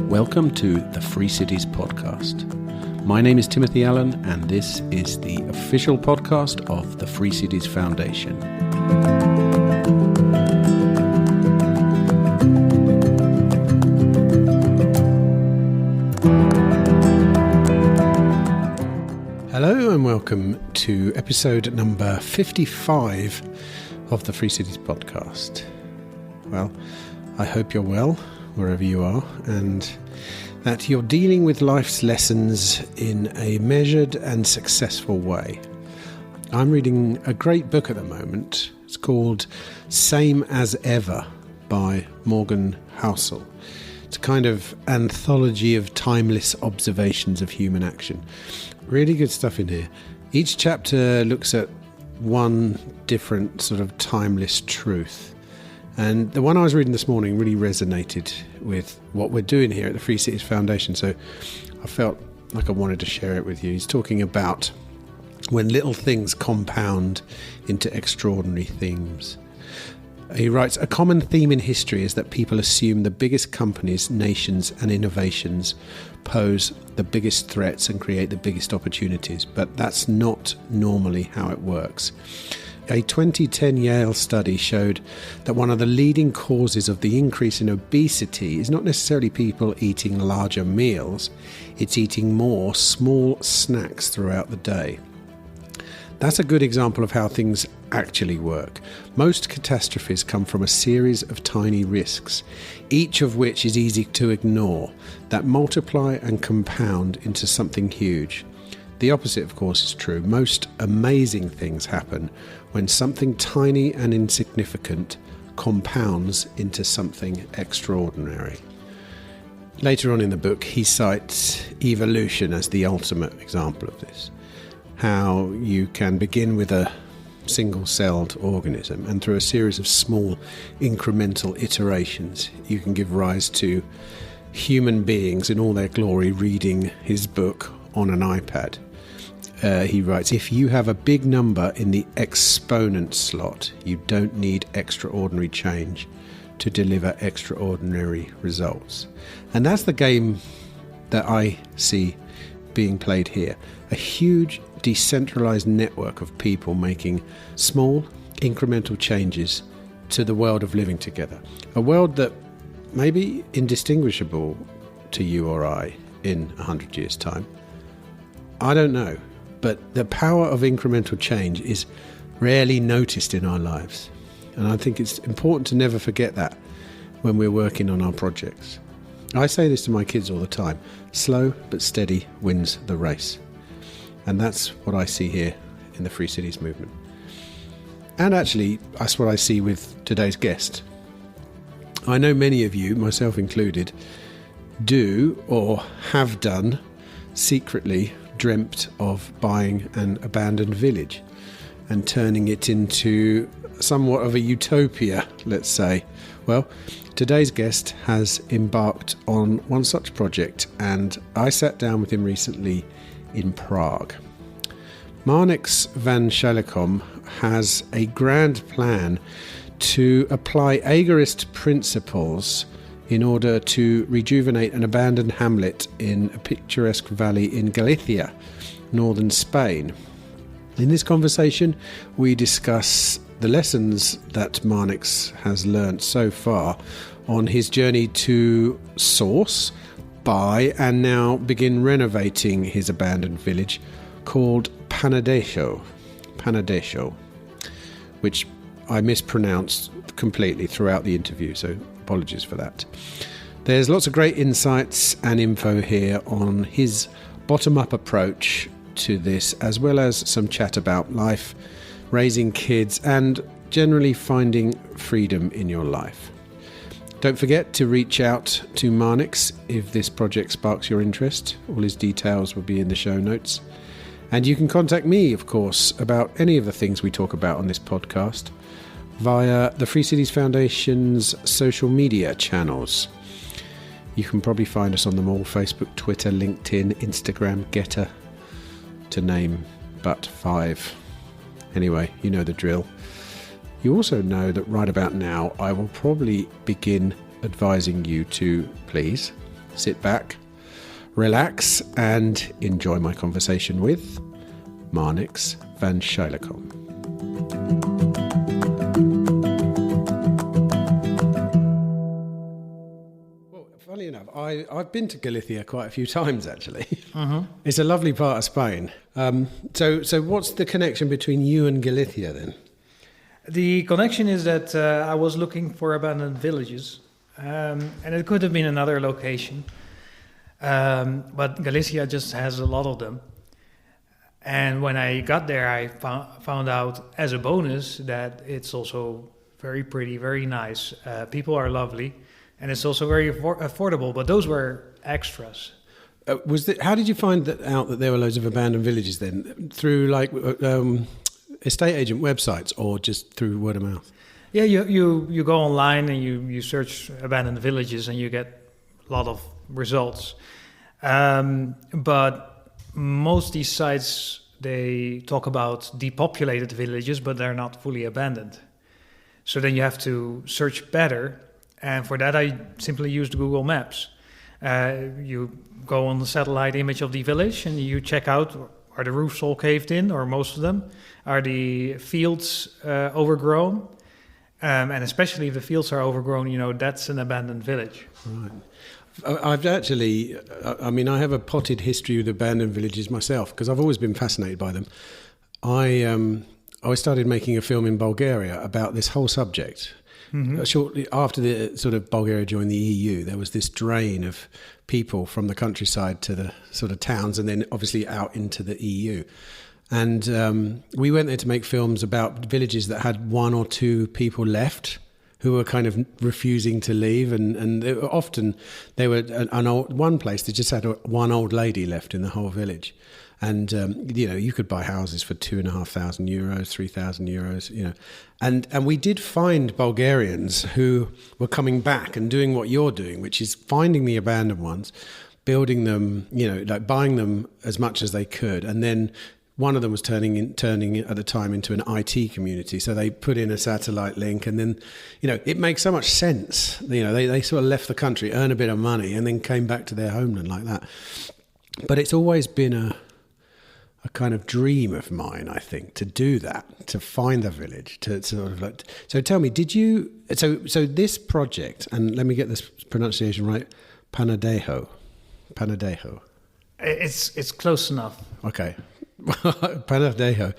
Welcome to the Free Cities podcast. My name is Timothy Allen, and this is the official podcast of the Free Cities Foundation. Hello and welcome to episode number 55 of the Free Cities podcast. Well, I hope you're well wherever you are, and that you're dealing with life's lessons in a measured and successful way. I'm reading a great book at the moment. It's called Same as Ever by Morgan Housel. It's a kind of anthology of timeless observations of human action. Really good stuff in here. Each chapter looks at one different sort of timeless truth. And the one I was reading this morning really resonated with what we're doing here at the Free Cities Foundation. So I felt like I wanted to share it with you. He's talking about when little things compound into extraordinary themes. He writes, a common theme in history is that people assume the biggest companies, nations and innovations pose the biggest threats and create the biggest opportunities. But that's not normally how it works. A 2010 Yale study showed that one of the leading causes of the increase in obesity is not necessarily people eating larger meals, it's eating more small snacks throughout the day. That's a good example of how things actually work. Most catastrophes come from a series of tiny risks, each of which is easy to ignore, that multiply and compound into something huge. The opposite, of course, is true. Most amazing things happen when something tiny and insignificant compounds into something extraordinary. Later on in the book, he cites evolution as the ultimate example of this. How you can begin with a single-celled organism, and through a series of small incremental iterations, you can give rise to human beings in all their glory reading his book on an iPad. He writes, if you have a big number in the exponent slot, you don't need extraordinary change to deliver extraordinary results. And that's the game that I see being played here. A huge decentralized network of people making small incremental changes to the world of living together. A world that may be indistinguishable to you or I in 100 years' time. I don't know. But the power of incremental change is rarely noticed in our lives. And I think it's important to never forget that when we're working on our projects. I say this to my kids all the time. Slow but steady wins the race. And that's what I see here in the Free Cities movement. And actually, that's what I see with today's guest. I know many of you, myself included, do or have done secretly dreamt of buying an abandoned village and turning it into somewhat of a utopia, let's say. Well, today's guest has embarked on one such project, and I sat down with him recently in Prague. Marnix Van Suylekom has a grand plan to apply Agorist principles in order to rejuvenate an abandoned hamlet in a picturesque valley in Galicia, northern Spain. In this conversation, we discuss the lessons that Marnix has learnt so far on his journey to source, buy, and now begin renovating his abandoned village called Panadexo, which I mispronounced completely throughout the interview, so apologies for that. There's lots of great insights and info here on his bottom-up approach to this, as well as some chat about life, raising kids, and generally finding freedom in your life. Don't forget to reach out to Marnix if this project sparks your interest. All his details will be in the show notes. And you can contact me, of course, about any of the things we talk about on this podcast via the Free Cities Foundation's social media channels. You can probably find us on them all: Facebook, Twitter, LinkedIn, Instagram, Getter, to name but 5. Anyway, you know the drill. You also know that right about now I will probably begin advising you to please sit back, relax, and enjoy my conversation with Marnix Van Suylekom. Well, funny enough, I've been to Galicia quite a few times actually. Mm-hmm. It's a lovely part of Spain. So what's the connection between you and Galicia then? The connection is that I was looking for abandoned villages, and it could have been another location, but Galicia just has a lot of them. And when I got there, I found out as a bonus that it's also very pretty, very nice. People are lovely, and it's also very affordable, but those were extras. How did you find out that there were loads of abandoned villages then? Through like... estate agent websites or just through word of mouth? Yeah, you go online and you search abandoned villages and you get a lot of results. But most of these sites, they talk about depopulated villages, but they're not fully abandoned. So then you have to search better. And for that, I simply used Google Maps. You go on the satellite image of the village and you check out, are the roofs all caved in, or most of them? Are the fields overgrown? And especially if the fields are overgrown, that's an abandoned village. Right. I've actually, I have a potted history with abandoned villages myself because I've always been fascinated by them. I started making a film in Bulgaria about this whole subject. Mm-hmm. Shortly after the sort of Bulgaria joined the EU, there was this drain of people from the countryside to the sort of towns and then obviously out into the EU. And we went there to make films about villages that had 1 or 2 people left who were kind of refusing to leave. And they were one place that just had one old lady left in the whole village. And, you could buy houses for €2,500, €3,000, And we did find Bulgarians who were coming back and doing what you're doing, which is finding the abandoned ones, building them, like buying them as much as they could. And then one of them was turning at the time into an IT community. So they put in a satellite link and then, it makes so much sense. They sort of left the country, earn a bit of money and then came back to their homeland like that. But it's always been a kind of dream of mine, I think, to do that, to find a village, to sort of like... So tell me, did you... So this project, and let me get this pronunciation right, Panadexo. It's close enough. Okay. Panadexo.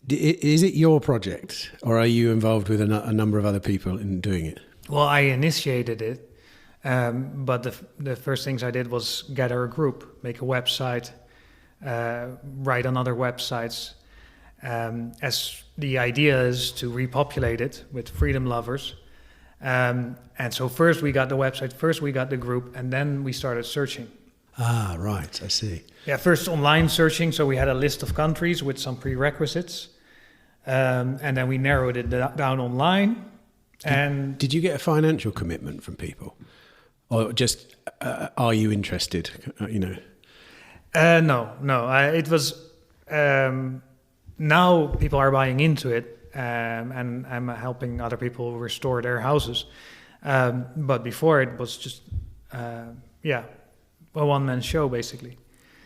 Is it your project, or are you involved with a number of other people in doing it? Well, I initiated it, but the first things I did was gather a group, make a website, write on other websites, as the idea is to repopulate it with freedom lovers. And so first we got the website, first we got the group, and then we started searching. Ah, right, I see. Yeah, first online searching, so we had a list of countries with some prerequisites, and then we narrowed it down online. Did you get a financial commitment from people? Or just, are you interested, No. It was... now people are buying into it, and I'm helping other people restore their houses. But before it was just, a one-man show, basically.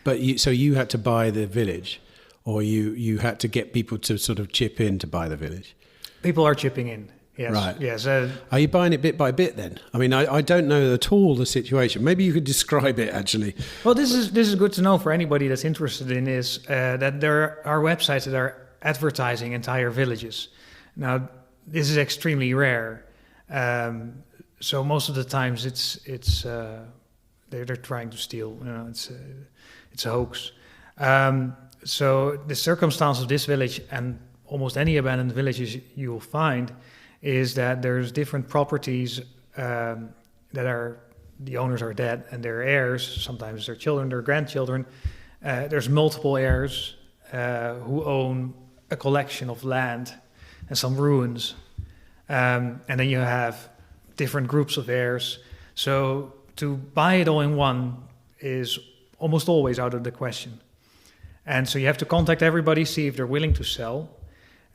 But you had to buy the village, or you had to get people to sort of chip in to buy the village? People are chipping in. Yes. Right. Yes. Are you buying it bit by bit then? I mean, I don't know at all the situation. Maybe you could describe it actually. Well, this is good to know for anybody that's interested in this, that there are websites that are advertising entire villages. Now, this is extremely rare. So most of the times they're trying to steal. It's a hoax. So the circumstance of this village and almost any abandoned villages you will find is that there's different properties that are, the owners are dead and their heirs, sometimes their children, their grandchildren. There's multiple heirs who own a collection of land and some ruins. And then you have different groups of heirs. So to buy it all in one is almost always out of the question. And so you have to contact everybody, see if they're willing to sell.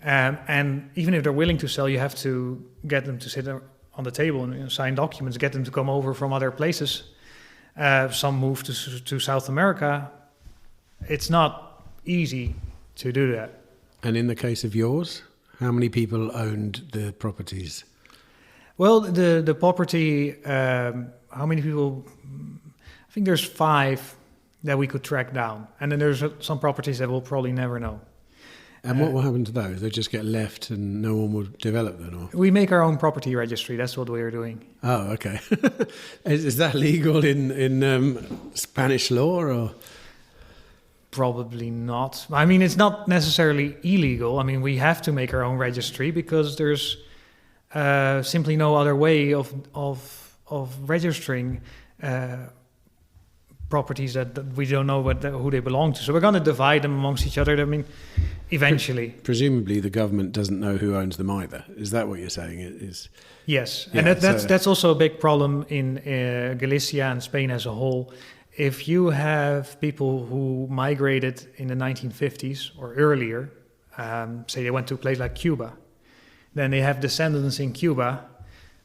And even if they're willing to sell, you have to get them to sit on the table and sign documents, get them to come over from other places. Some move to South America. It's not easy to do that. And in the case of yours, how many people owned the properties? Well, the property, how many people? I think there's 5 that we could track down. And then there's some properties that we'll probably never know. And what will happen to those? They just get left and no one will develop them? Or? We make our own property registry. That's what we're doing. Oh, okay. Is that legal in Spanish law? Or? Probably not. I mean, it's not necessarily illegal. I mean, we have to make our own registry because there's simply no other way of registering properties that we don't know who they belong to. So we're going to divide them amongst each other. I mean, eventually. Presumably the government doesn't know who owns them either. Is that what you're saying? Yes, and that's also a big problem in Galicia and Spain as a whole. If you have people who migrated in the 1950s or earlier, say they went to a place like Cuba, then they have descendants in Cuba,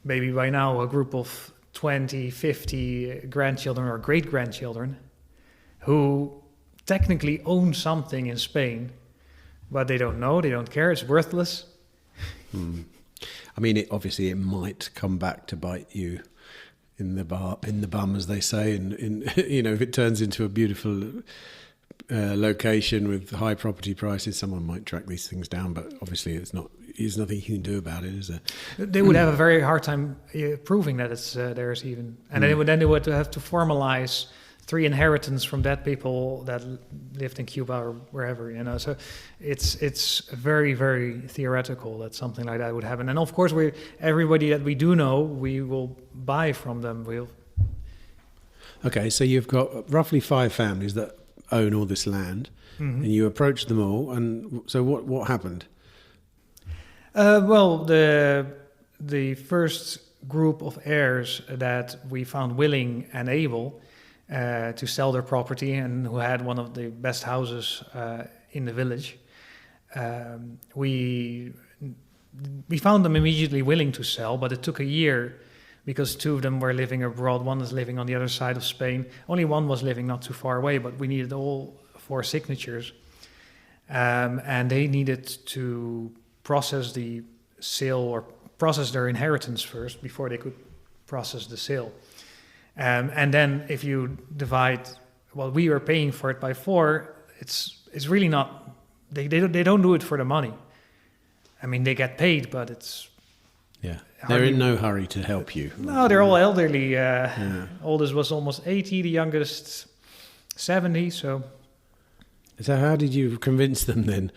maybe by now a group of 20, 50 grandchildren or great-grandchildren who technically own something in Spain, but they don't know, they don't care, it's worthless. I mean, obviously it might come back to bite you in the bum, as they say, and if it turns into a beautiful location with high property prices, someone might track these things down, but obviously there's nothing you can do about it, is there? They would have a very hard time proving that it's theirs even. And they would have to formalize 3 inheritance from dead people that lived in Cuba or wherever, So it's very, very theoretical that something like that would happen. And of course, everybody that we do know, we will buy from them. Okay, so you've got roughly 5 families that own all this land, and you approached them all. And so what happened? Well, the first group of heirs that we found willing and able to sell their property and who had one of the best houses in the village, we found them immediately willing to sell, but it took a year because 2 of them were living abroad. One is living on the other side of Spain. Only one was living not too far away, but we needed all 4 signatures. And they needed to process the sale or process their inheritance first before they could process the sale. And then if you divide what we were paying for it by 4, it's really not, they don't do it for the money. I mean, they get paid, but it's... Yeah, they're in no hurry to help you. No, they're all elderly. Oldest was almost 80, the youngest 70, So how did you convince them then?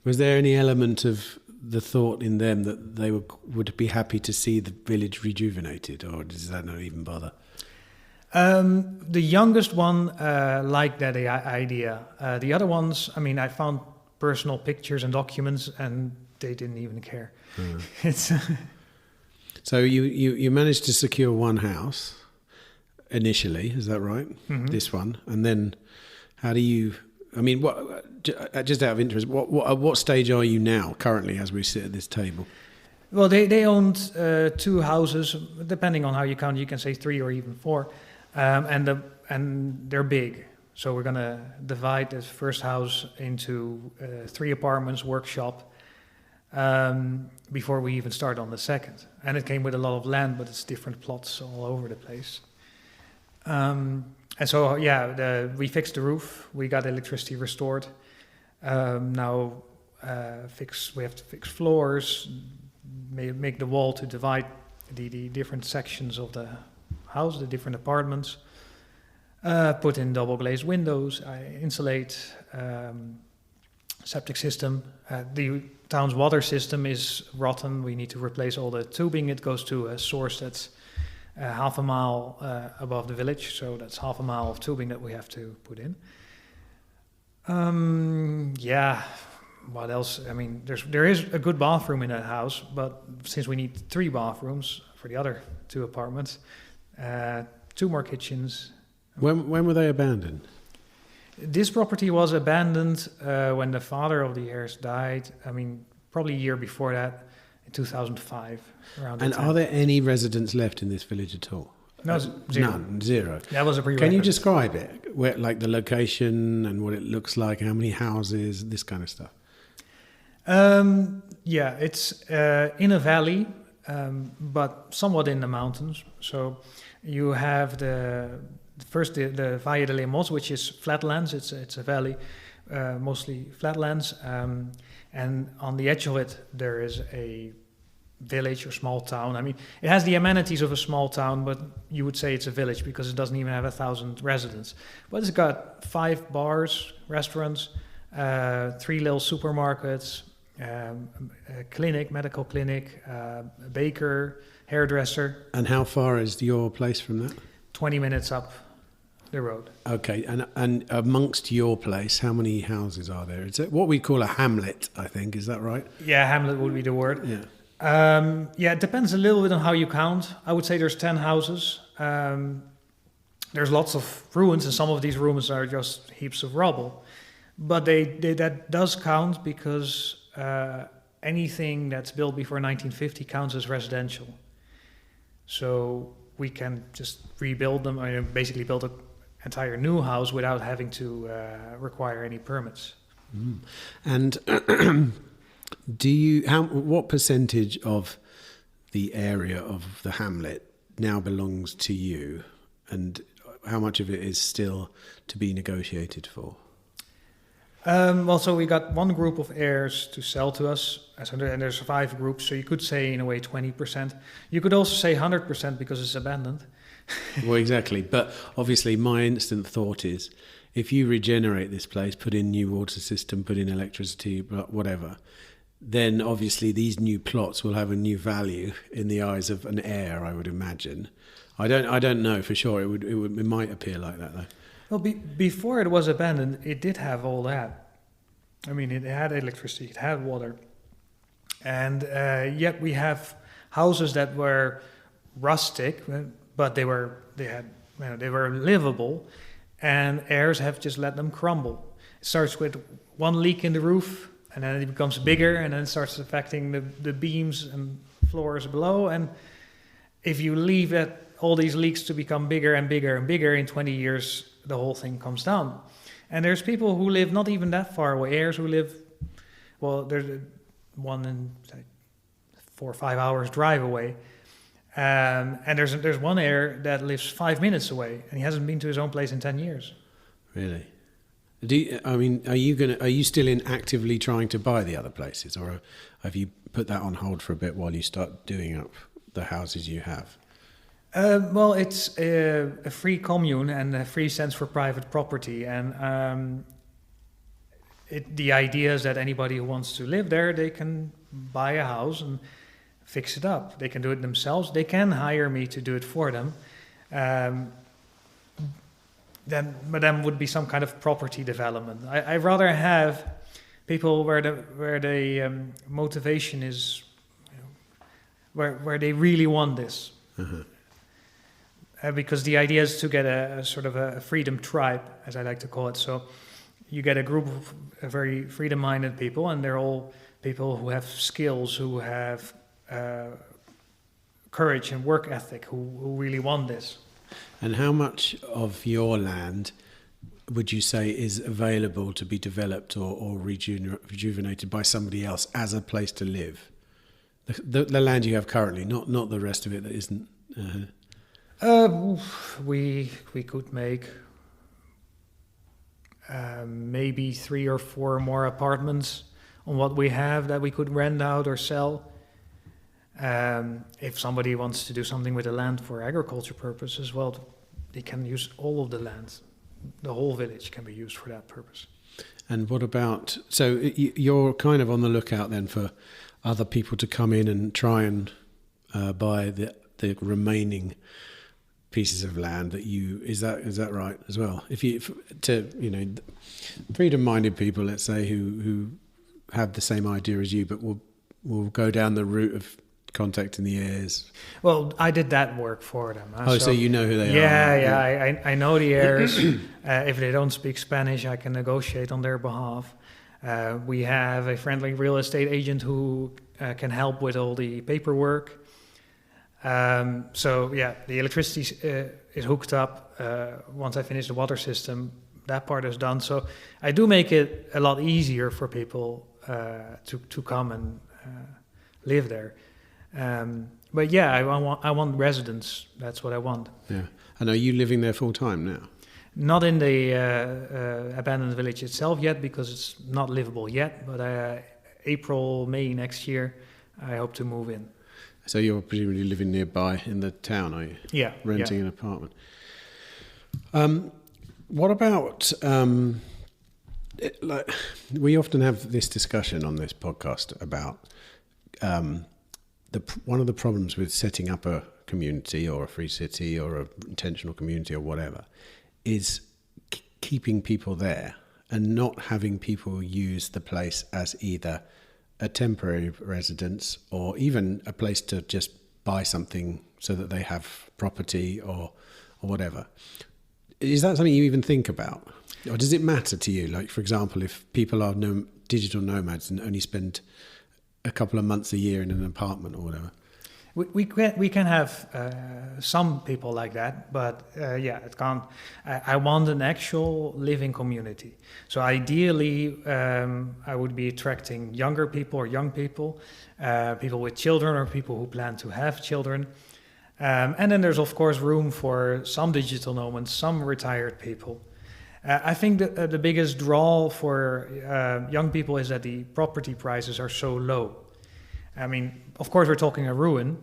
Was there any element of the thought in them that they would be happy to see the village rejuvenated, or does that not even bother? The youngest one liked that idea. The other ones, I mean, I found personal pictures and documents, and they didn't even care. It's so you managed to secure one house initially, is that right? Mm-hmm. This one, and then how do you? I mean, just out of interest, at what stage are you now currently as we sit at this table? Well, they owned 2 houses, depending on how you count. You can say 3 or even 4, and they're big. So we're gonna divide this first house into 3 apartments, workshop, before we even start on the second. And it came with a lot of land, but it's different plots all over the place. And so, we fixed the roof. We got electricity restored. Now we have to fix floors, make the wall to divide the different sections of the house, the different apartments. Put in double glazed windows, insulate, septic system. The town's water system is rotten. We need to replace all the tubing. It goes to a source that's half a mile above the village, so that's half a mile of tubing that we have to put in. What else? I mean, there is a good bathroom in that house, but since we need 3 bathrooms for the other 2 apartments, 2 more kitchens. When were they abandoned? This property was abandoned when the father of the heirs died. I mean, probably a year before that, in 2005. Around And that time. are there any residents left in this village at all? No, zero. None, zero. That was a prerequisite. Can you describe it? Where, like the location and what it looks like, how many houses, this kind of stuff? Yeah, it's in a valley, but somewhat in the mountains. So you have the Valle de Lemos, which is flatlands. It's a valley, mostly flatlands, and on the edge of it there is a village or small town. I mean, it has the amenities of a small town, but you would say it's a village because it doesn't even have 1,000 residents. But it's got 5 bars, restaurants, 3 little supermarkets, a clinic, medical clinic, a baker, hairdresser. And how far is your place from that? 20 minutes up the road. Okay, and amongst your place, how many houses are there? It's what we call a hamlet, I think. Is that right? Yeah, hamlet would be the word. Yeah. Yeah, it depends a little bit on how you count. I would say there's 10 houses. There's lots of ruins, and some of these ruins are just heaps of rubble. But that does count because anything that's built before 1950 counts as residential. So we can just rebuild them, or basically build an entire new house without having to require any permits. Mm. And what percentage of the area of the hamlet now belongs to you, and how much of it is still to be negotiated for? Well, so we got one group of heirs to sell to us, and there's 5 groups, so you could say in a way 20%. You could also say 100% because it's abandoned. Well, exactly. But obviously my instant thought is, if you regenerate this place, put in new water system, put in electricity, whatever, then obviously these new plots will have a new value in the eyes of an heir, I would imagine. I don't know for sure. It might appear like that though. Well, before it was abandoned, it did have all that. I mean, it had electricity, it had water, and yet we have houses that were rustic, but they were livable, and heirs have just let them crumble. It starts with one leak in the roof, and then it becomes bigger, and then it starts affecting the beams and floors below. And if you leave all these leaks to become bigger and bigger and bigger, in 20 years, the whole thing comes down. And there's people who live not even that far away, heirs who live, well, there's one in 4 or 5 hours drive away. And there's one heir that lives 5 minutes away, and he hasn't been to his own place in 10 years. Really? Are you still actively trying to buy the other places, or have you put that on hold for a bit while you start doing up the houses you have? Well, it's a free commune, and a free stands for private property. And the idea is that anybody who wants to live there, they can buy a house and fix it up. They can do it themselves. They can hire me to do it for them. But then would be some kind of property development. I'd rather have people where the motivation is, where they really want this. Uh-huh. Because the idea is to get a sort of a freedom tribe, as I like to call it. So you get a group of very freedom-minded people, and they're all people who have skills, who have courage and work ethic, who really want this. And how much of your land would you say is available to be developed or rejuvenated by somebody else as a place to live? The land you have currently, not the rest of it that isn't. We could make maybe 3 or 4 more apartments on what we have that we could rent out or sell. If somebody wants to do something with the land for agriculture purposes, well, they can use all of the land. The whole village can be used for that purpose. And what about, so you're kind of on the lookout then for other people to come in and try and buy the remaining pieces of land that is that right as well? Freedom-minded people, let's say, who have the same idea as you, but will go down the route of contacting the heirs? Well, I did that work for them. So you know who they are? Yeah. I know the heirs. If they don't speak Spanish, I can negotiate on their behalf. We have a friendly real estate agent who can help with all the paperwork. The electricity is hooked up. Once I finish the water system, that part is done. So I do make it a lot easier for people to come and live there. But yeah, I want residents. That's what I want. Yeah. And are you living there full time now? Not in the abandoned village itself yet, because it's not livable yet. But April, May next year, I hope to move in. So you're presumably living nearby in the town, are you? Yeah. Renting an apartment. What about we often have this discussion on this podcast about one of the problems with setting up a community or a free city or an intentional community or whatever is keeping people there and not having people use the place as either a temporary residence or even a place to just buy something so that they have property or whatever. Is that something you even think about? Or does it matter to you? Like, for example, if people are digital nomads and only spend a couple of months a year in an apartment or whatever? We can have some people like that, but it can't. I want an actual living community. So ideally, I would be attracting younger people or young people, people with children or people who plan to have children. And then there's, of course, room for some digital nomads, some retired people. I think the biggest draw for young people is that the property prices are so low. I mean, of course, we're talking a ruin,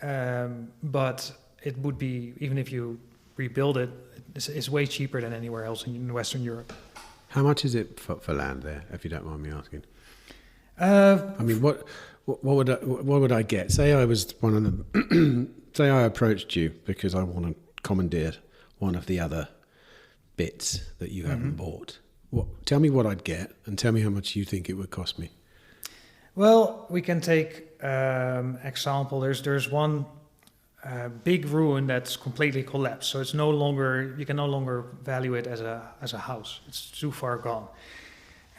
but it would be, even if you rebuild it, it's way cheaper than anywhere else in Western Europe. How much is it for land there, if you don't mind me asking? I mean, what would I get? Say I was one of the... Say I approached you because I want to commandeer one of the other bits that you haven't bought. Tell me what I'd get and tell me how much you think it would cost me. Well, we can take example. There's one big ruin that's completely collapsed, so it's you can no longer value it as a house. It's too far gone,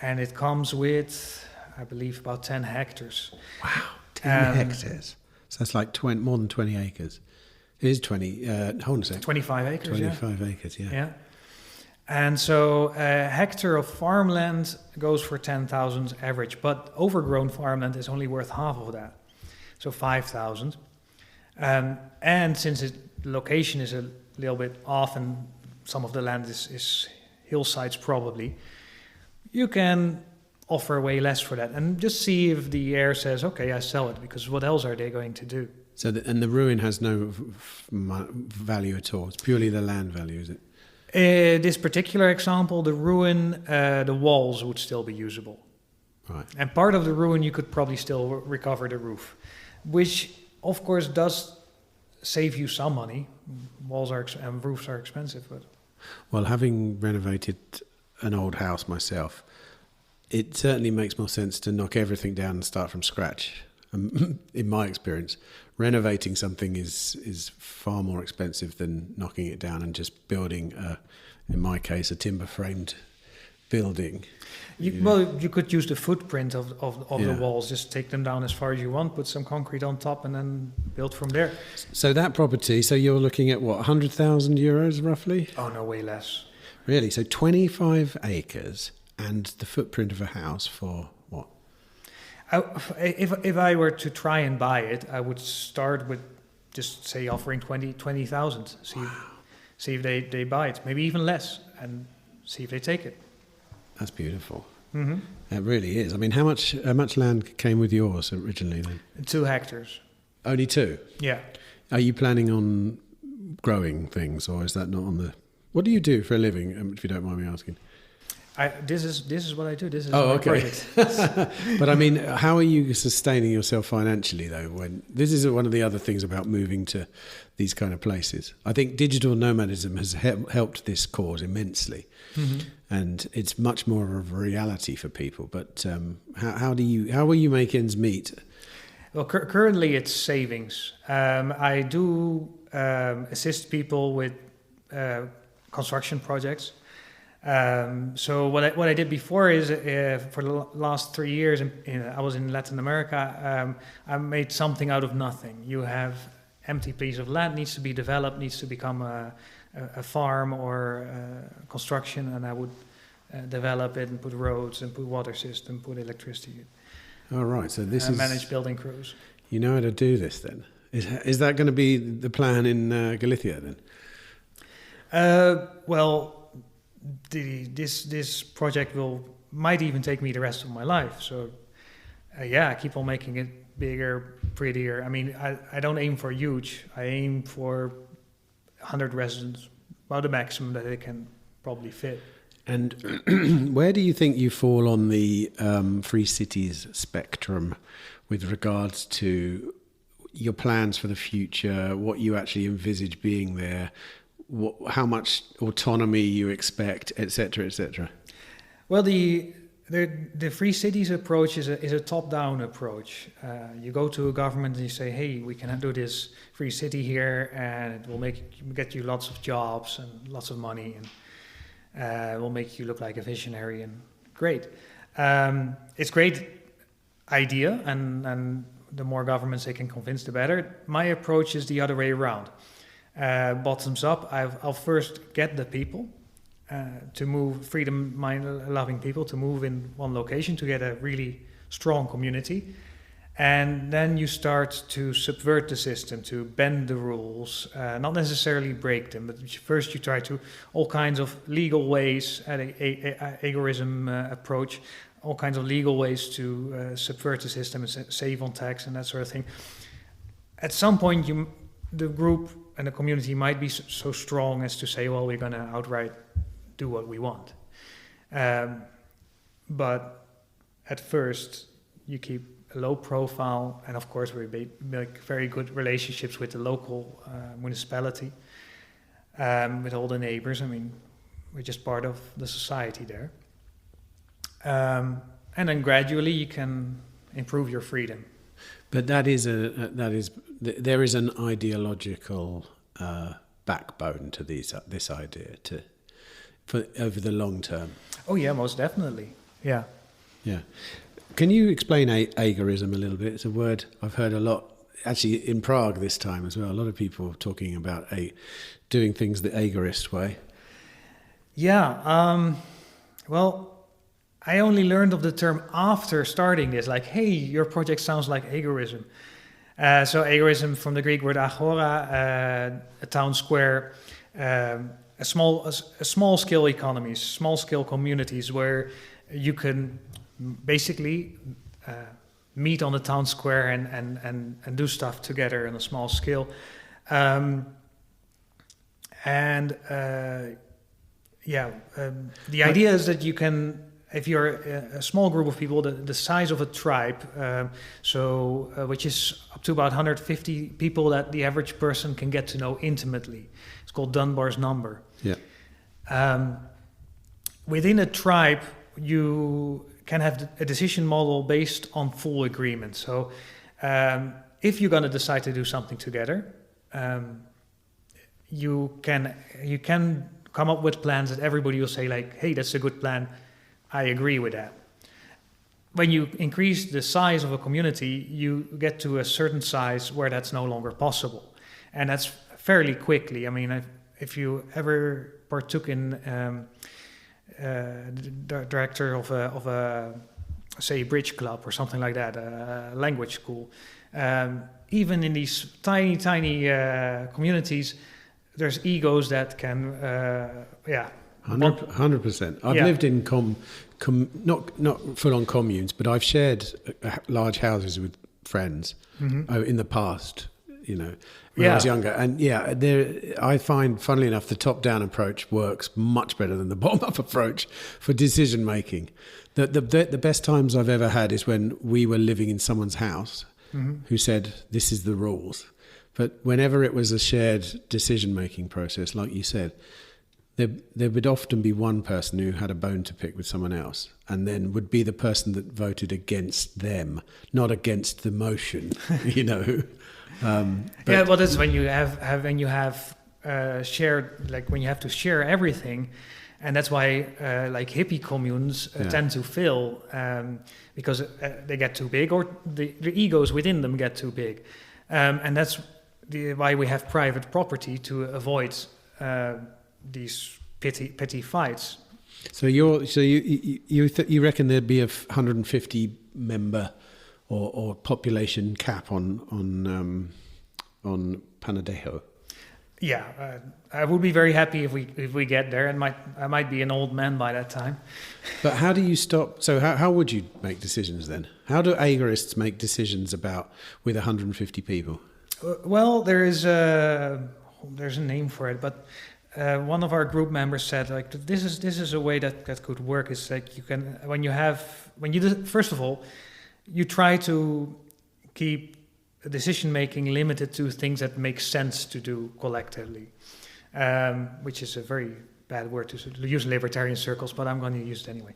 and it comes with, I believe, about 10 hectares. Wow, 10 hectares. So that's like more than 20 acres. It is 20. Hold on a second. 25 acres. 25 acres. Yeah. Yeah. And so a hectare of farmland goes for 10,000 average, but overgrown farmland is only worth half of that, so 5,000. And since the location is a little bit off and some of the land is hillsides probably, you can offer way less for that and just see if the heir says, okay, I sell it, because what else are they going to do? So the ruin has no value at all. It's purely the land value, is it? This particular example, the ruin, the walls would still be usable. Right. And part of the ruin, you could probably still recover the roof, which of course does save you some money. Walls and roofs are expensive, but... Well, having renovated an old house myself, it certainly makes more sense to knock everything down and start from scratch. In my experience, renovating something is far more expensive than knocking it down and just building, in my case, a timber-framed building. You could use the footprint of the walls, just take them down as far as you want, put some concrete on top, and then build from there. So that property, so you're looking at what, 100,000 euros roughly? Oh, no, way less. Really? So 25 acres and the footprint of a house for what? If I were to try and buy it, I would start with just say offering 20,000. See if they buy it, maybe even less, and see if they take it. That's beautiful. Mm-hmm. It really is. I mean, how much land came with yours originally then? 2 hectares. Only 2? Yeah. Are you planning on growing things, or is that not on the... What do you do for a living, if you don't mind me asking? This is what I do. This is my project. But I mean, how are you sustaining yourself financially, though? When this is one of the other things about moving to these kind of places. I think digital nomadism has helped this cause immensely, and it's much more of a reality for people. But how will you make ends meet? Well, currently it's savings. I do assist people with construction projects. So what I did before is for the last 3 years, I was in Latin America. I made something out of nothing. You have empty piece of land, needs to be developed, needs to become a farm or construction, and I would develop it and put roads and put water system, put electricity in. All right, so this is... manage building crews. You know how to do this then? Is that going to be the plan in Galicia then? Well, this project might even take me the rest of my life. So, I keep on making it bigger, prettier. I mean, I don't aim for huge. I aim for 100 residents, about the maximum that they can probably fit. And where do you think you fall on the Free Cities spectrum with regards to your plans for the future, what you actually envisage being there, how much autonomy you expect, etc., etc.? Well, the Free Cities approach is a top-down approach. You go to a government and you say, hey, we can do this free city here, and it will get you lots of jobs and lots of money, and will make you look like a visionary, and great. It's great idea, and the more governments they can convince, the better. My approach is the other way around. Bottoms up, I'll first get the people to move, freedom-loving people to move in one location to get a really strong community. And then you start to subvert the system, to bend the rules, not necessarily break them, but first you try to all kinds of legal ways, agorism approach, all kinds of legal ways to subvert the system and save on tax and that sort of thing. At some point, the group and the community might be so strong as to say, well, we're going to outright do what we want. But at first, you keep a low profile, and of course we make very good relationships with the local municipality, with all the neighbors. I mean, we're just part of the society there. And then gradually you can improve your freedom. But there is an ideological backbone to this idea for over the long term. Oh yeah, most definitely. Yeah. Yeah. Can you explain agorism a little bit? It's a word I've heard a lot, actually in Prague this time as well. A lot of people talking about doing things the Agorist way. Yeah. Well, I only learned of the term after starting this. Like, hey, your project sounds like agorism. So agorism from the Greek word agora, a town square, a small scale economies, small scale communities where you can basically meet on the town square and do stuff together on a small scale. The idea is that you can, if you're a small group of people, the size of a tribe, which is up to about 150 people that the average person can get to know intimately. It's called Dunbar's number. Yeah. Within a tribe, you can have a decision model based on full agreement. So if you're going to decide to do something together, you can come up with plans that everybody will say like, hey, that's a good plan. I agree with that. When you increase the size of a community, you get to a certain size where that's no longer possible. And that's fairly quickly. I mean, if you ever partook in the director of a say bridge club or something like that, a language school, even in these tiny communities, there's egos that can 100%. I've lived in not full on communes, but I've shared large houses with friends in the past, when I was younger. And I find, funnily enough, the top-down approach works much better than the bottom-up approach for decision making. The best times I've ever had is when we were living in someone's house who said, this is the rules. But whenever it was a shared decision making process, like you said, there would often be one person who had a bone to pick with someone else, and then would be the person that voted against them, not against the motion, you know. Yeah, well, that's when you have shared, like when you have to share everything, and that's why like hippie communes tend to fail because they get too big, or the egos within them get too big, and that's why we have private property to avoid these petty fights. So you reckon there'd be a 150 member or population cap on Panadexo? Yeah, I would be very happy if we get there, and I might be an old man by that time. But how do you stop? So how would you make decisions then? How do Agorists make decisions with 150 people? Well, there's a name for it, but one of our group members said, like, this is a way that could work. Is like you can first of all, you try to keep decision making limited to things that make sense to do collectively, which is a very bad word to use in libertarian circles, but I'm going to use it anyway.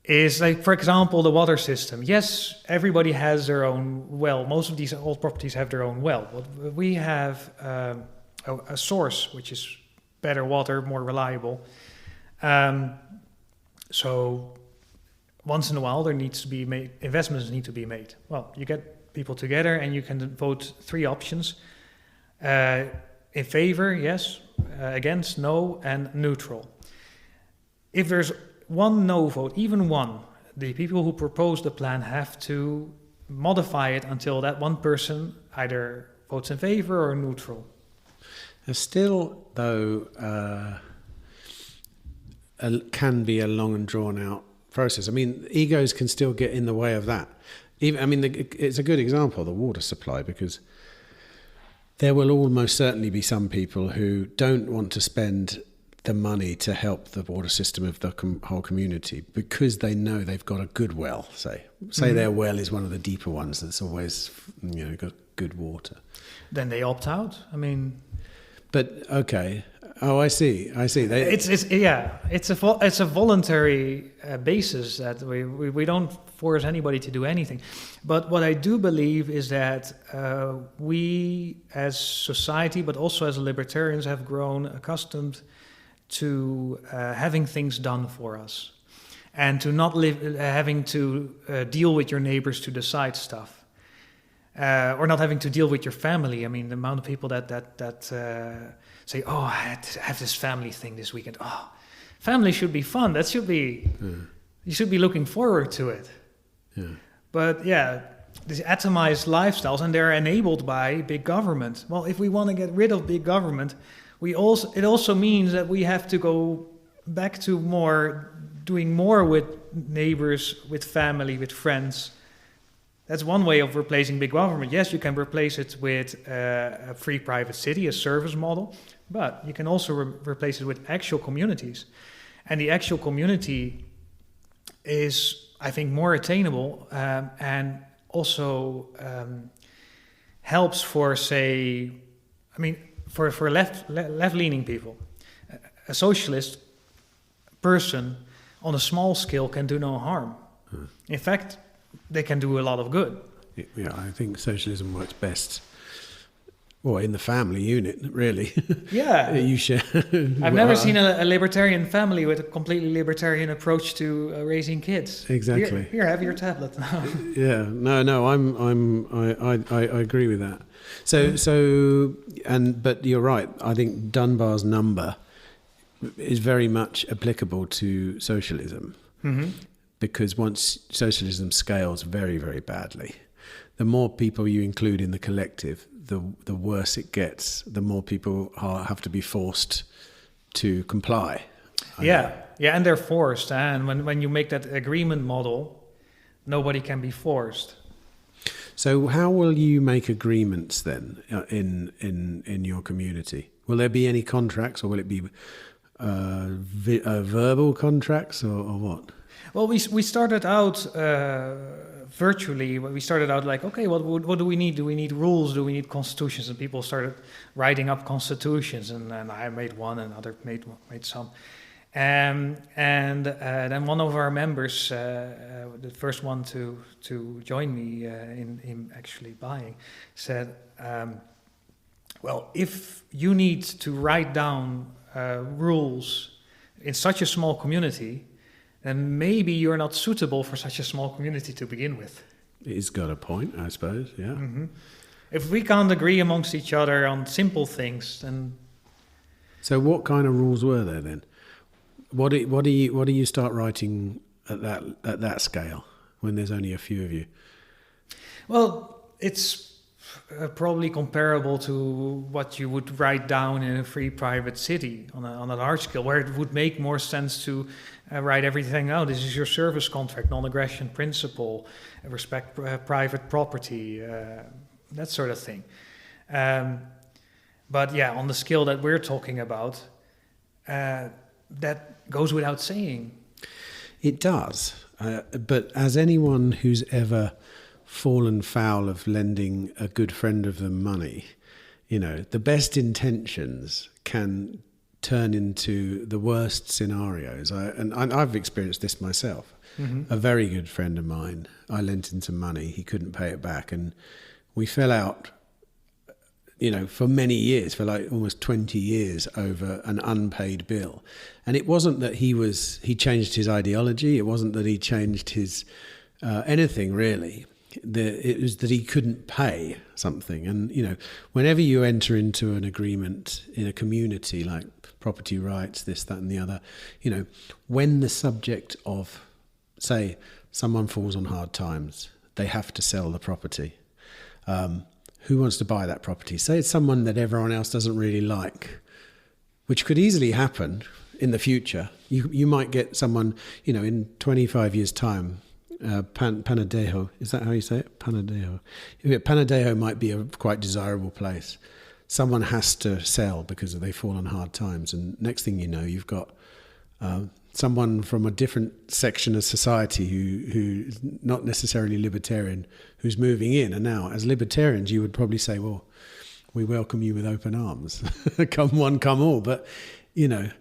Is like, for example, the water system. Yes, everybody has their own well. Most of these old properties have their own well. But we have a source which is better water, more reliable. So once in a while, investments need to be made. Well, you get people together and you can vote 3 options. In favor, yes. Against, no. And neutral. If there's one no vote, even one, the people who propose the plan have to modify it until that one person either votes in favor or neutral. There's still, though, can be a long and drawn out process. I mean, egos can still get in the way of that. It's a good example, the water supply, because there will almost certainly be some people who don't want to spend the money to help the water system of the whole community because they know they've got a good well, say their well is one of the deeper ones that's always, got good water. Then they opt out. But okay. Oh, I see. It's a voluntary basis that we don't force anybody to do anything. But what I do believe is that we as society, but also as libertarians, have grown accustomed to having things done for us, and to not having to deal with your neighbors to decide stuff, or not having to deal with your family. The amount of people that say, "Oh, I have this family thing this weekend." Oh, family should be fun. That should be. Yeah. You should be looking forward to it. Yeah. But these atomized lifestyles, and they're enabled by big government. Well, if we want to get rid of big government, it also means that we have to go back to doing more with neighbors, with family, with friends. That's one way of replacing big government. Yes, you can replace it with a free private city, a service model, but you can also replace it with actual communities. And the actual community is, I think, more attainable and also helps for, for left-leaning people. A socialist person on a small scale can do no harm. In fact, they can do a lot of good. Yeah, I think socialism works best. Well, in the family unit, really. Yeah. You share. I've never seen a libertarian family with a completely libertarian approach to raising kids. Exactly. Here, have your tablet. Yeah. No. I agree with that. But you're right. I think Dunbar's number is very much applicable to socialism. Mm-hmm. Because once socialism scales very, very badly, the more people you include in the collective, the worse it gets, the more people have to be forced to comply. Yeah, and they're forced. And when you make that agreement model, nobody can be forced. So how will you make agreements then in your community? Will there be any contracts, or will it be verbal contracts, or what? Well, we started out virtually. We started out like, okay, what do we need? Do we need rules? Do we need constitutions? And people started writing up constitutions, and I made one, and others made some. And then one of our members, the first one to join me in actually buying, said, well, if you need to write down rules in such a small community, then maybe you're not suitable for such a small community to begin with. He's got a point, I suppose, yeah. Mm-hmm. If we can't agree amongst each other on simple things, then... So what kind of rules were there then? What do you start writing at that scale when there's only a few of you? Well, it's probably comparable to what you would write down in a free private city on a large scale, where it would make more sense to write everything out. This is your service contract, non-aggression principle, respect private property, that sort of thing. But yeah, on the scale that we're talking about, that goes without saying. It does. But as anyone who's ever fallen foul of lending a good friend of them money, the best intentions can turn into the worst scenarios. I've experienced this myself. Mm-hmm. A very good friend of mine, I lent him some money, he couldn't pay it back, and we fell out, for many years, for like almost 20 years over an unpaid bill. And it wasn't that he changed his ideology, it wasn't that he changed his anything really. It was that he couldn't pay something. And, whenever you enter into an agreement in a community like property rights, this, that and the other, when the subject of, say, someone falls on hard times, they have to sell the property. Who wants to buy that property? Say it's someone that everyone else doesn't really like, which could easily happen in the future. You might get someone, in 25 years' time, Panadexo, is that how you say it? Panadexo. Panadexo might be a quite desirable place. Someone has to sell because they fall on hard times, and next thing you know, you've got someone from a different section of society who's not necessarily libertarian, who's moving in. And now, as libertarians, you would probably say, well, we welcome you with open arms. Come one, come all. But, and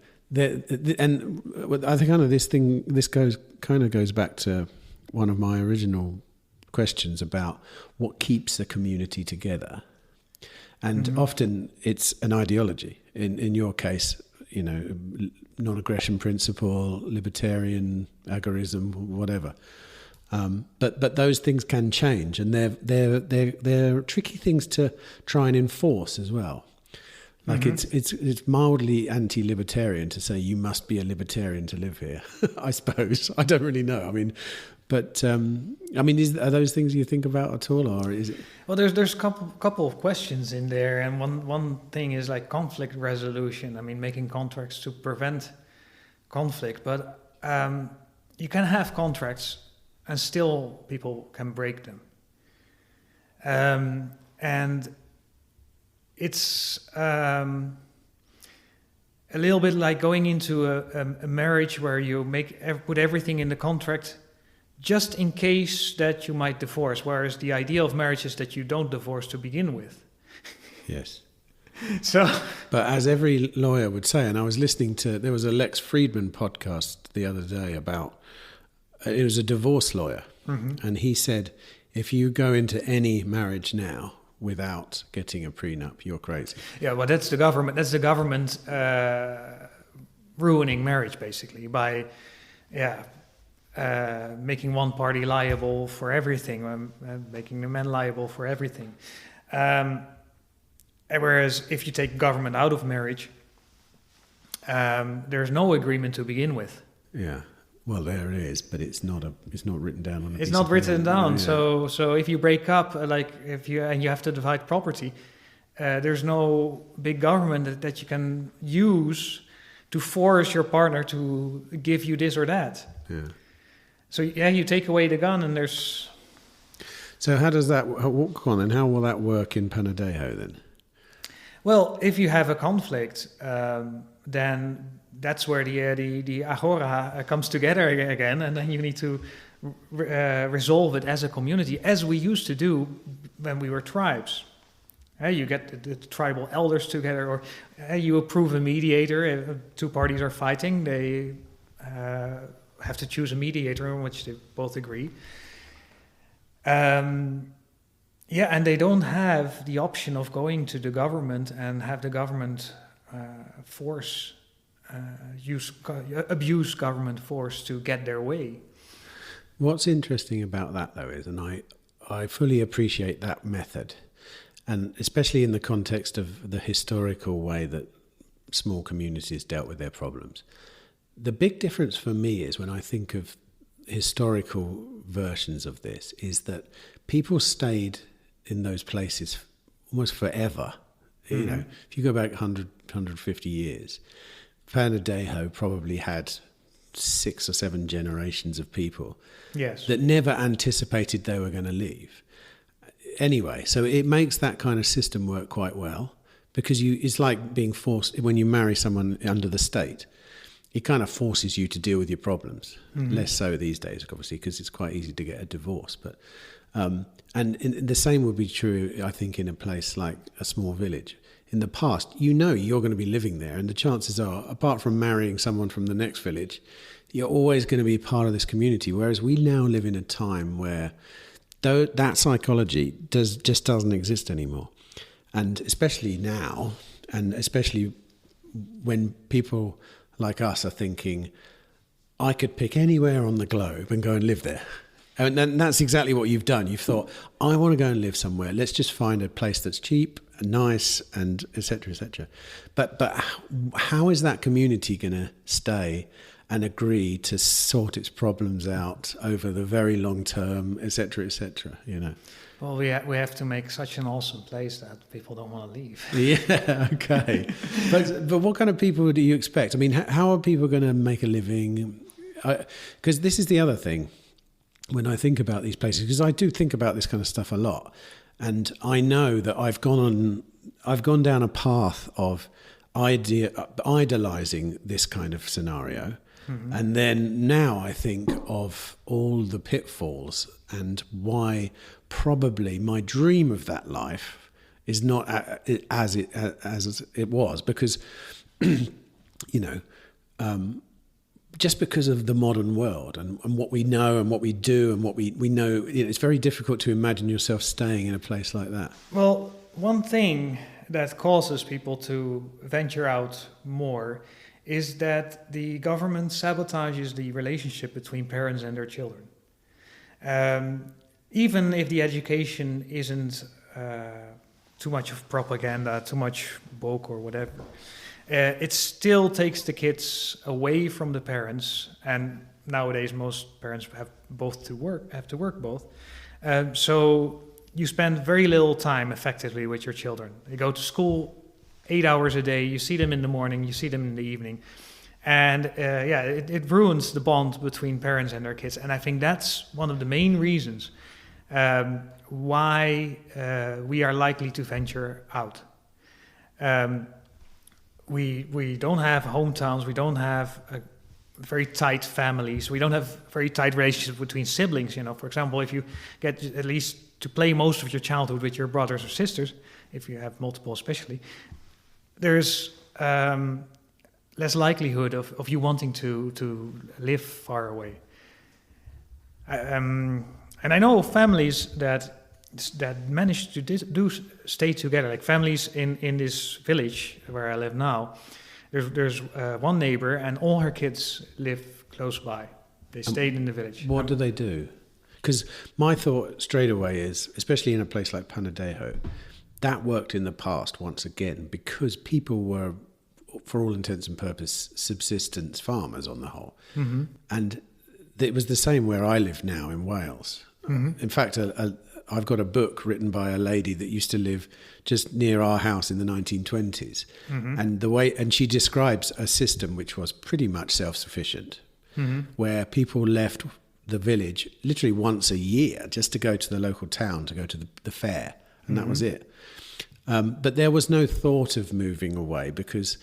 I think this goes back to one of my original questions about what keeps a community together. And mm-hmm. often it's an ideology. In your case, non-aggression principle, libertarian, agorism, whatever. But those things can change, and they're tricky things to try and enforce as well. Like mm-hmm. it's mildly anti-libertarian to say you must be a libertarian to live here. I suppose I don't really know. Are those things you think about at all, or is it? Well, there's a couple of questions in there, and one thing is like conflict resolution. Making contracts to prevent conflict, but you can have contracts and still people can break them, and it's a little bit like going into a marriage where you put everything in the contract just in case that you might divorce, whereas the idea of marriage is that you don't divorce to begin with. Yes. But as every lawyer would say, and I was listening to, there was a Lex Friedman podcast the other day about, it was a divorce lawyer, mm-hmm. and he said, if you go into any marriage now without getting a prenup, you're crazy. Yeah, well, that's the government. That's the government ruining marriage, basically, by, making one party liable for everything, making the men liable for everything. Whereas if you take government out of marriage, there's no agreement to begin with. Yeah. Well, there it is, but it's not written down on a piece It's not written down. Yeah. So if you break up, you have to divide property, there's no big government that you can use to force your partner to give you this or that. Yeah. So you take away the gun, and there's. So how does that walk on, and how will that work in Panadexo then? Well, if you have a conflict, then that's where the agora comes together again, and then you need to resolve it as a community, as we used to do when we were tribes. You get the tribal elders together, or you approve a mediator. If two parties are fighting, they have to choose a mediator on which they both agree. And they don't have the option of going to the government and have the government abuse government force to get their way. What's interesting about that, though, is, and I fully appreciate that method, and especially in the context of the historical way that small communities dealt with their problems. The big difference for me is, when I think of historical versions of this, is that people stayed in those places almost forever. You know, if you go back 100, 150 years, Panadexo probably had 6 or 7 generations of people that never anticipated they were going to leave. Anyway, so it makes that kind of system work quite well, because it's like being forced, when you marry someone under the state, it kind of forces you to deal with your problems. Less so these days, obviously, because it's quite easy to get a divorce. But the same would be true, I think, in a place like a small village. In the past, you're going to be living there, and the chances are, apart from marrying someone from the next village, you're always going to be part of this community. Whereas we now live in a time where that psychology just doesn't exist anymore. And especially now, and especially when people like us are thinking, I could pick anywhere on the globe and go and live there. And that's exactly what you've done. You've thought, I want to go and live somewhere. Let's just find a place that's cheap and nice, and et cetera, et cetera. But how is that community going to stay and agree to sort its problems out over the very long term, et cetera, you know? Well, we have to make such an awesome place that people don't want to leave. Yeah, okay. But what kind of people do you expect? I mean, how are people going to make a living? Because this is the other thing. When I think about these places, because I do think about this kind of stuff a lot, and I know that I've gone down a path of idolizing this kind of scenario, and then now I think of all the pitfalls and why probably my dream of that life is not as it was, because just because of the modern world and what we know and what we do and what we know, it's very difficult to imagine yourself staying in a place like that. Well, one thing that causes people to venture out more is that the government sabotages the relationship between parents and their children. Even if the education isn't too much of propaganda, too much woke or whatever, it still takes the kids away from the parents, and nowadays most parents have to work both. So you spend very little time effectively with your children. You go to school 8 hours a day, you see them in the morning, you see them in the evening, and it ruins the bond between parents and their kids. And I think that's one of the main reasons why we are likely to venture out. We don't have hometowns, we don't have very tight families, we don't have very tight relationships between siblings. For example, if you get at least to play most of your childhood with your brothers or sisters, if you have multiple especially, there's less likelihood of you wanting to live far away. And I know families that managed to stay together, like families in this village where I live now. There's one neighbor, and all her kids live close by. They stayed in the village. What do they do? Because my thought straight away is, especially in a place like Panadexo, that worked in the past once again, because people were, for all intents and purposes, subsistence farmers on the whole. Mm-hmm. And it was the same where I live now in Wales. Mm-hmm. In fact, I've got a book written by a lady that used to live just near our house in the 1920s. Mm-hmm. And she describes a system which was pretty much self-sufficient, mm-hmm. where people left the village literally once a year just to go to the local town, to go to the fair, and mm-hmm. that was it. But there was no thought of moving away, because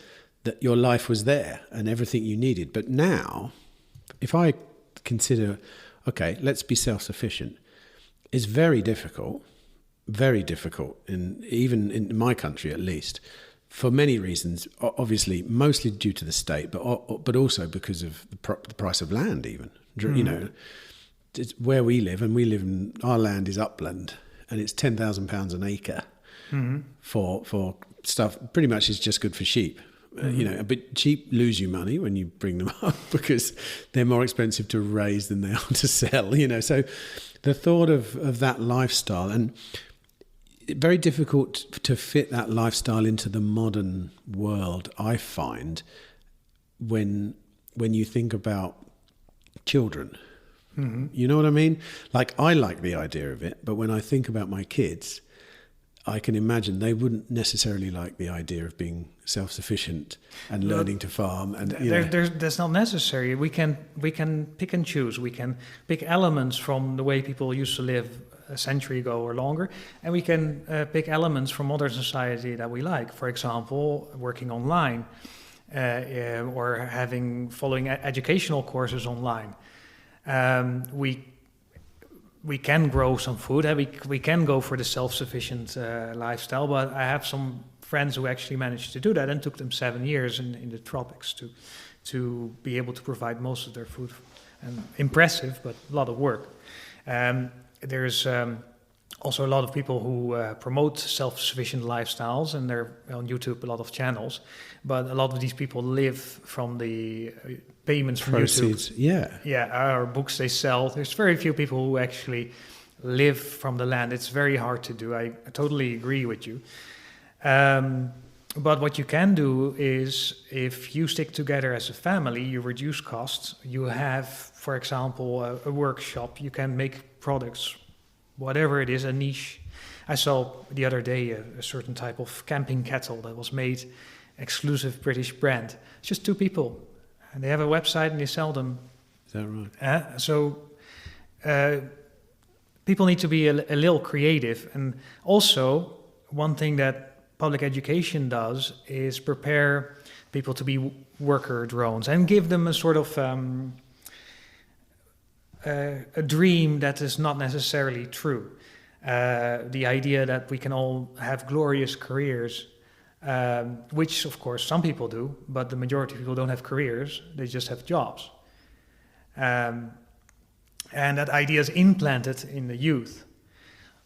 that your life was there and everything you needed. But now, if I consider, okay, let's be self-sufficient, it's very difficult, even in my country at least, for many reasons, obviously, mostly due to the state, but also because of the price of land even. Mm. You know, it's where we live, and our land is upland, and it's £10,000 an acre for stuff. Pretty much it's just good for sheep. You know, but sheep lose you money when you bring them up because they're more expensive to raise than they are to sell, you know. So the thought of that lifestyle, and very difficult to fit that lifestyle into the modern world, I find, when you think about children. Mm-hmm. You know what I mean? Like, I like the idea of it, but when I think about my kids, I can imagine they wouldn't necessarily like the idea of being self-sufficient and learning to farm. And that's not necessary. We can pick and choose. We can pick elements from the way people used to live a century ago or longer, and we can pick elements from modern society that we like. For example, working online, or following educational courses online. We can grow some food. We can go for the self-sufficient lifestyle, but I have some friends who actually managed to do that, and took them 7 years in the tropics to be able to provide most of their food. And impressive, but a lot of work. There's also a lot of people who promote self-sufficient lifestyles, and there are on YouTube a lot of channels. But a lot of these people live from the payments from proceeds. YouTube. Or books they sell. There's very few people who actually live from the land. It's very hard to do. I totally agree with you. But what you can do is, if you stick together as a family, you reduce costs. You have, for example, a workshop. You can make products, whatever it is, a niche. I saw the other day a certain type of camping kettle that was made exclusive British brand. It's just two people, and they have a website and they sell them. Is that right? So people need to be a little creative. And also, one thing that public education does is prepare people to be worker drones and give them a sort of a dream that is not necessarily true. The idea that we can all have glorious careers, which of course some people do, but the majority of people don't have careers, they just have jobs. And that idea is implanted in the youth.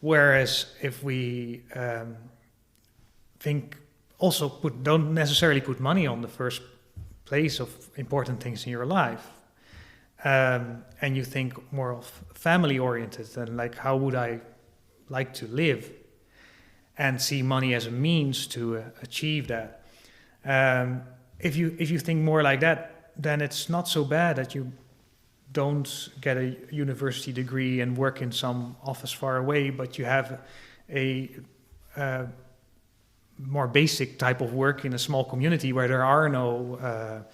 Whereas if we don't necessarily put money on the first place of important things in your life, and you think more of family oriented and like, how would I like to live, and see money as a means to achieve that. If you think more like that, then it's not so bad that you don't get a university degree and work in some office far away, but you have a more basic type of work in a small community where there are no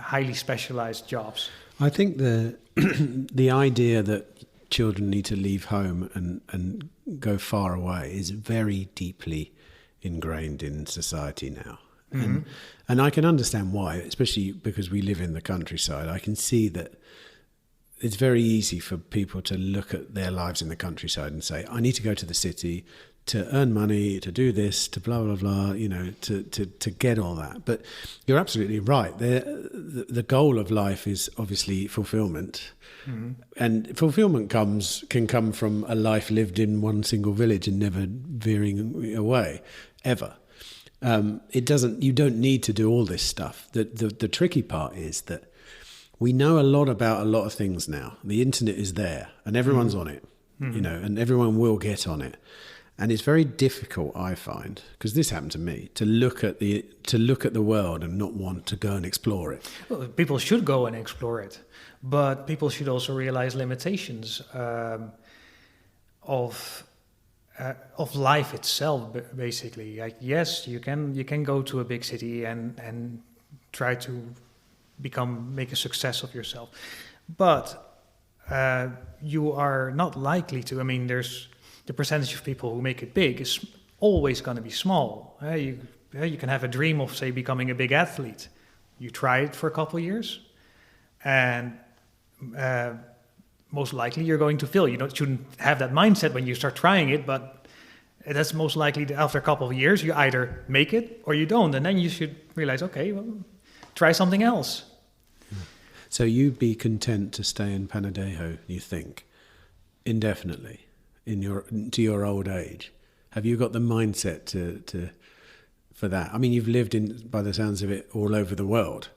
highly specialized jobs. I think the idea that children need to leave home and go far away is very deeply ingrained in society now. Mm-hmm. And I can understand why, especially because we live in the countryside. I can see that it's very easy for people to look at their lives in the countryside and say, I need to go to the city to earn money, to do this, to blah, blah, blah, you know, to get all that. But you're absolutely right. The goal of life is obviously fulfillment. Mm-hmm. And fulfillment can come from a life lived in one single village and never veering away, ever. You don't need to do all this stuff. The tricky part is that we know a lot about a lot of things now. The internet is there and everyone's on it, you know, and everyone will get on it. And it's very difficult, I find, because this happened to me, to look at the world and not want to go and explore it. Well, people should go and explore it, but people should also realize limitations of life itself. Basically, like, yes, you can go to a big city and try to make a success of yourself, but you are not likely to. I mean, the percentage of people who make it big is always going to be small. you can have a dream of, say, becoming a big athlete. You try it for a couple of years, and most likely you're going to fail. You shouldn't have that mindset when you start trying it, but that's most likely that after a couple of years you either make it or you don't, and then you should realize, okay, well, try something else. So you'd be content to stay in Panadexo, you think, indefinitely, to your old age? Have you got the mindset for that? I mean, you've lived by the sounds of it, all over the world.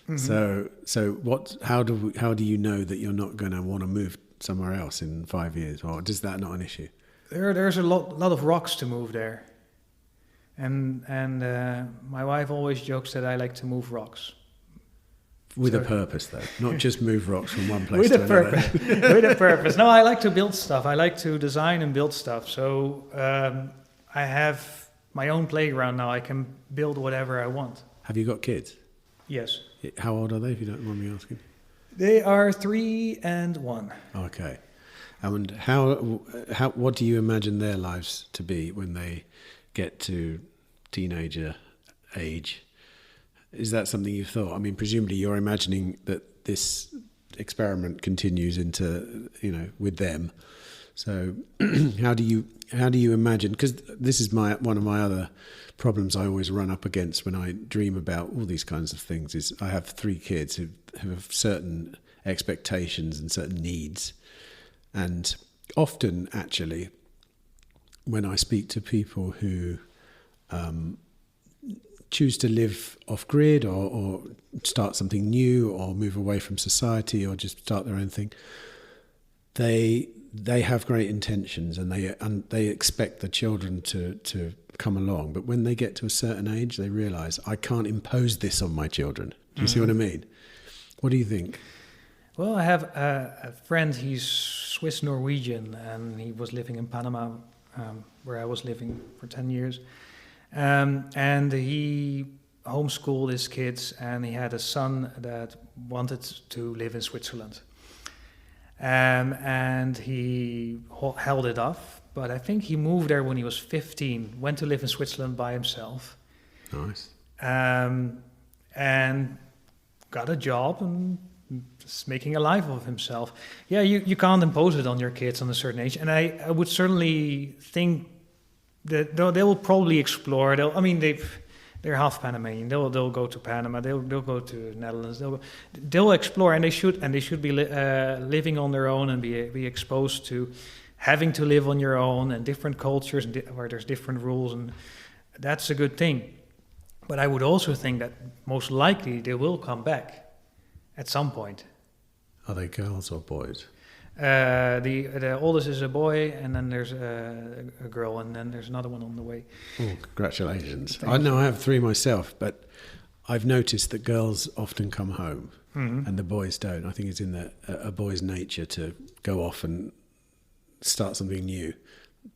Mm-hmm. So how do you know that you're not going to want to move somewhere else in 5 years, or is that not an issue? There's a lot of rocks to move there, and my wife always jokes that I like to move rocks. With a purpose, though, not just move rocks from one place to another. With a purpose. No, I like to build stuff. I like to design and build stuff. So I have my own playground now. I can build whatever I want. Have you got kids? Yes. How old are they, if you don't mind me asking? They are 3 and 1. Okay. And what do you imagine their lives to be when they get to teenager age? Is that something you've thought? I mean, presumably you're imagining that this experiment continues into, with them. So how do you imagine? Because this is one of my other problems I always run up against when I dream about all these kinds of things. Is I have 3 kids who have certain expectations and certain needs, and often actually, when I speak to people who choose to live off-grid or start something new or move away from society or just start their own thing, they have great intentions and they expect the children to come along. But when they get to a certain age, they realise, I can't impose this on my children. Do you see what I mean? What do you think? Well, I have a friend, he's Swiss-Norwegian, and he was living in Panama, where I was living for 10 years. And he homeschooled his kids, and he had a son that wanted to live in Switzerland. And he held it off, but I think he moved there when he was 15, went to live in Switzerland by himself. Nice. And got a job and just making a life of himself. Yeah, you can't impose it on your kids on a certain age. And I would certainly think that they will probably explore. They're half Panamanian. They'll go to Panama. They'll go to the Netherlands. They'll explore, and they should be living on their own and be exposed to having to live on your own and different cultures where there's different rules, and that's a good thing. But I would also think that most likely they will come back at some point. Are they girls or boys? The oldest is a boy, and then there's a girl, and then there's another one on the way. Oh, congratulations. I know I have 3 myself, but I've noticed that girls often come home and the boys don't. I think it's in a boy's nature to go off and start something new,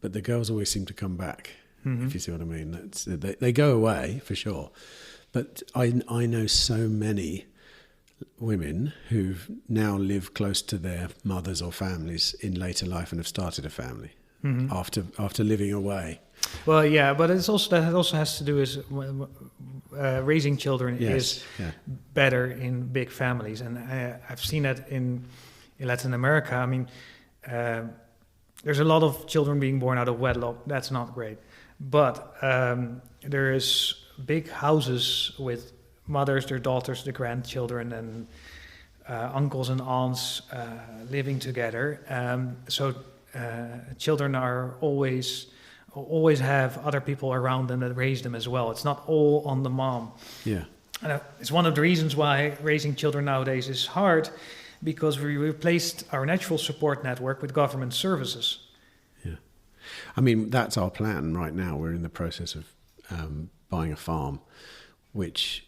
but the girls always seem to come back, if you see what I mean. They go away, for sure. But I know so many women who now live close to their mothers or families in later life and have started a family after living away. Well, yeah, but that also has to do with raising children is better in big families, and I've seen that in Latin America. I mean, there's a lot of children being born out of wedlock. That's not great, but there is big houses with mothers, their daughters, the grandchildren, and uncles and aunts living together. So children are always have other people around them that raise them as well. It's not all on the mom. Yeah. And it's one of the reasons why raising children nowadays is hard, because we replaced our natural support network with government services. Yeah. I mean, that's our plan right now. We're in the process of buying a farm, which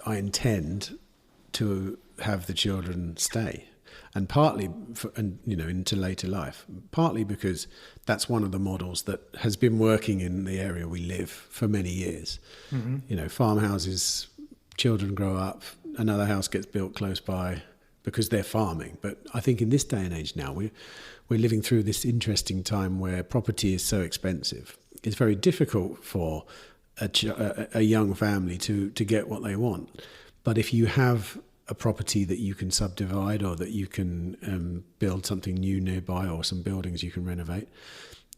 I intend to have the children stay, and partly into later life, partly because that's one of the models that has been working in the area we live for many years. Farmhouses, children grow up, another house gets built close by because they're farming. But I think in this day and age now, we're living through this interesting time where property is so expensive. It's very difficult for a young family to get what they want. But if you have a property that you can subdivide, or that you can build something new nearby, or some buildings you can renovate,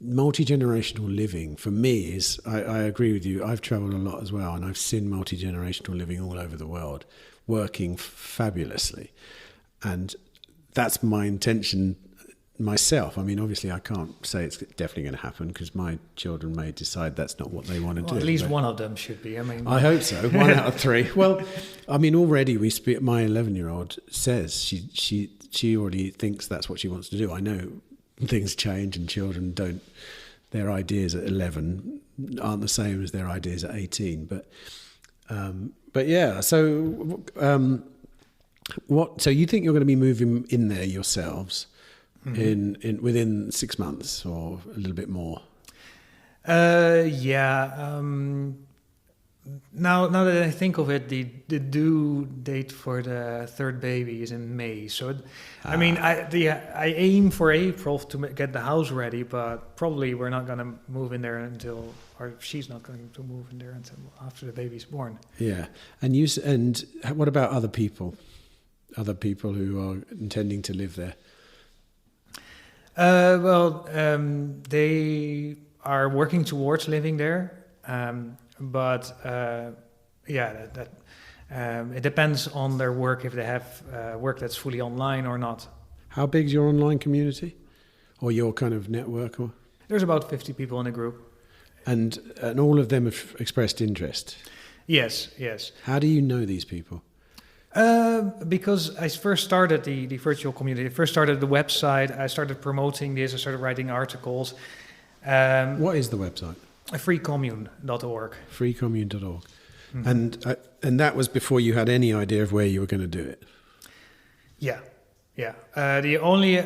multi-generational living for me is, I agree with you, I've travelled a lot as well, and I've seen multi-generational living all over the world working fabulously. And that's my intention myself. I mean, obviously I can't say it's definitely going to happen, because my children may decide that's not what they want to do. At least one of them should be. I mean, I hope so. 1 out of 3. Well, I mean, already we speak. My 11-year-old says she already thinks that's what she wants to do. I know things change, and children don't. Their ideas at 11 aren't the same as their ideas at 18. But yeah. So So you think you're going to be moving in there yourselves? In within 6 months, or a little bit more? Yeah. Now that I think of it, the due date for the third baby is in May. So, I mean, I aim for April to get the house ready, but probably we're not going to move in there until, or she's not going to move in there until after the baby's born. Yeah, and what about other people? Other people who are intending to live there? They are working towards living there, but it depends on their work, if they have work that's fully online or not. How big's your online community, or your kind of network? Or? There's about 50 people in the group. And all of them have expressed interest? Yes. How do you know these people? Because I first started the virtual community, I first started the website, I started promoting this, I started writing articles. What is the website? freecommune.org. freecommune.org. Mm-hmm. And that was before you had any idea of where you were going to do it? Yeah. The only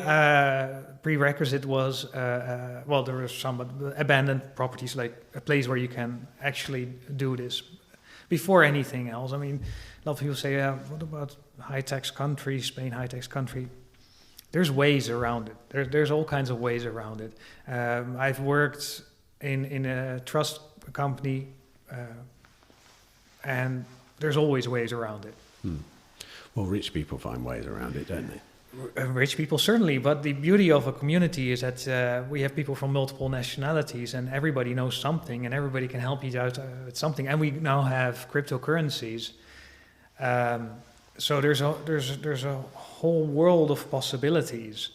prerequisite was, there were some abandoned properties, like a place where you can actually do this before anything else. I mean, a lot of people say, what about high-tax country, Spain, high-tax country? There's ways around it. There's all kinds of ways around it. I've worked in a trust company, and there's always ways around it. Well, rich people find ways around it, don't they? Rich people, certainly, but the beauty of a community is that we have people from multiple nationalities, and everybody knows something, and everybody can help each out with something. And we now have cryptocurrencies. So there's a whole world of possibilities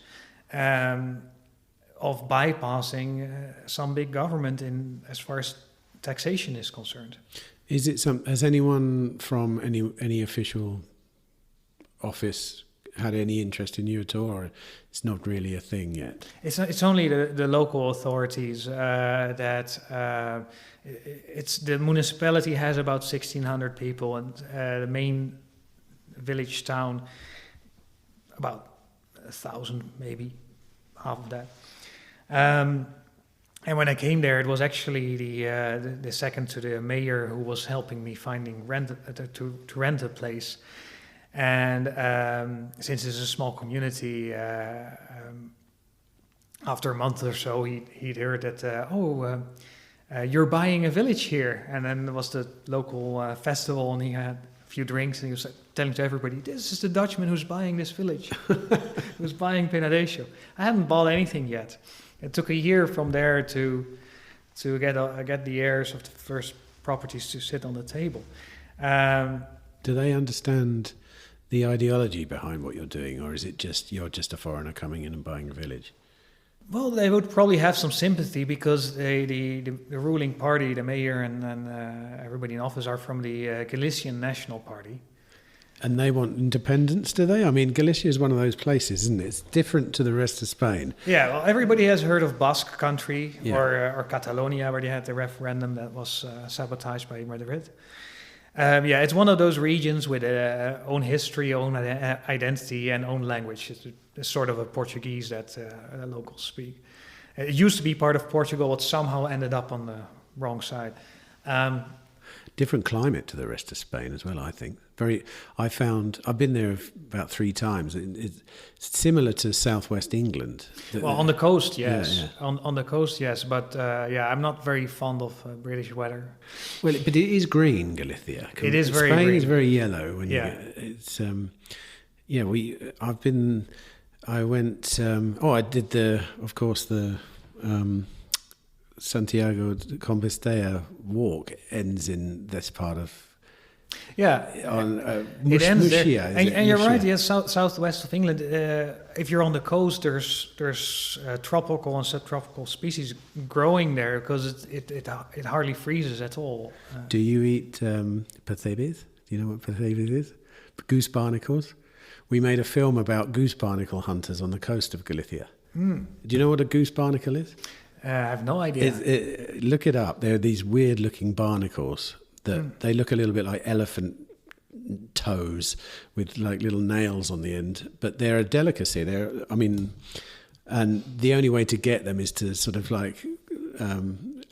of bypassing some big government in as far as taxation is concerned. Is it has anyone from any official office had any interest in you at all, or it's not really a thing yet? It's only the local authorities that it's the municipality has about 1,600 people, and the main village town about 1,000, maybe half of that. And when I came there, it was actually the second to the mayor who was helping me finding to rent a place. And since it's a small community, after a month or so, he'd heard that, you're buying a village here. And then there was the local festival, and he had a few drinks, and he was telling to everybody, this is the Dutchman who's buying this village, who's buying Panadexo. I haven't bought anything yet. It took a year from there to get the heirs of the first properties to sit on the table. Do they understand the ideology behind what you're doing, or is it just you're just a foreigner coming in and buying a village? Well, they would probably have some sympathy, because the ruling party, the mayor and everybody in office, are from the Galician National Party. And they want independence, do they? I mean, Galicia is one of those places, isn't it? It's different to the rest of Spain. Yeah, well, everybody has heard of Basque country, or Catalonia, where they had the referendum that was sabotaged by Madrid. It's one of those regions with own history, own identity, and own language. It's sort of a Portuguese that the locals speak. It used to be part of Portugal, but somehow ended up on the wrong side. Different climate to the rest of Spain as well, I think. I've been there about 3 times. It's similar to southwest England. Well, on the coast, yes. Yeah. On the coast, yes. But I'm not very fond of British weather. Well, but it is green, Galicia. It is very Spain green. is very yellow. When Yeah. you get, it's I went. I did the Santiago de Compostela walk ends in this part of. Yeah, On it ends there. Muxia, And you're right. Muxia? Yes, southwest of England. If you're on the coast, there's tropical and subtropical species growing there because it hardly freezes at all. Do you eat percebes? Do you know what percebes is? Goose barnacles. We made a film about goose barnacle hunters on the coast of Galicia. Do you know what a goose barnacle is? I have no idea. Look it up. They're these weird-looking barnacles that they look a little bit like elephant toes with like little nails on the end, but they're a delicacy. And the only way to get them is to sort of like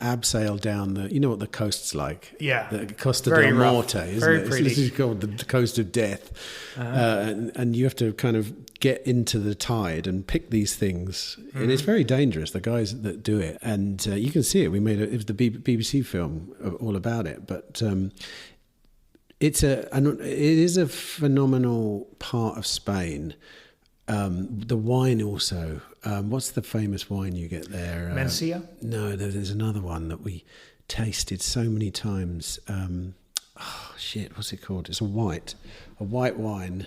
abseil down the. You know what the coast's like? Yeah, the Costa very del rough, Norte, isn't very it? pretty. This is called the coast of death, and you have to kind of get into the tide and pick these things, and it's very dangerous. The guys that do it, and you can see it. It was the BBC film all about it, but it is a phenomenal part of Spain. The wine also. What's the famous wine you get there? Mencia? No, there's another one that we tasted so many times. What's it called? It's a white wine.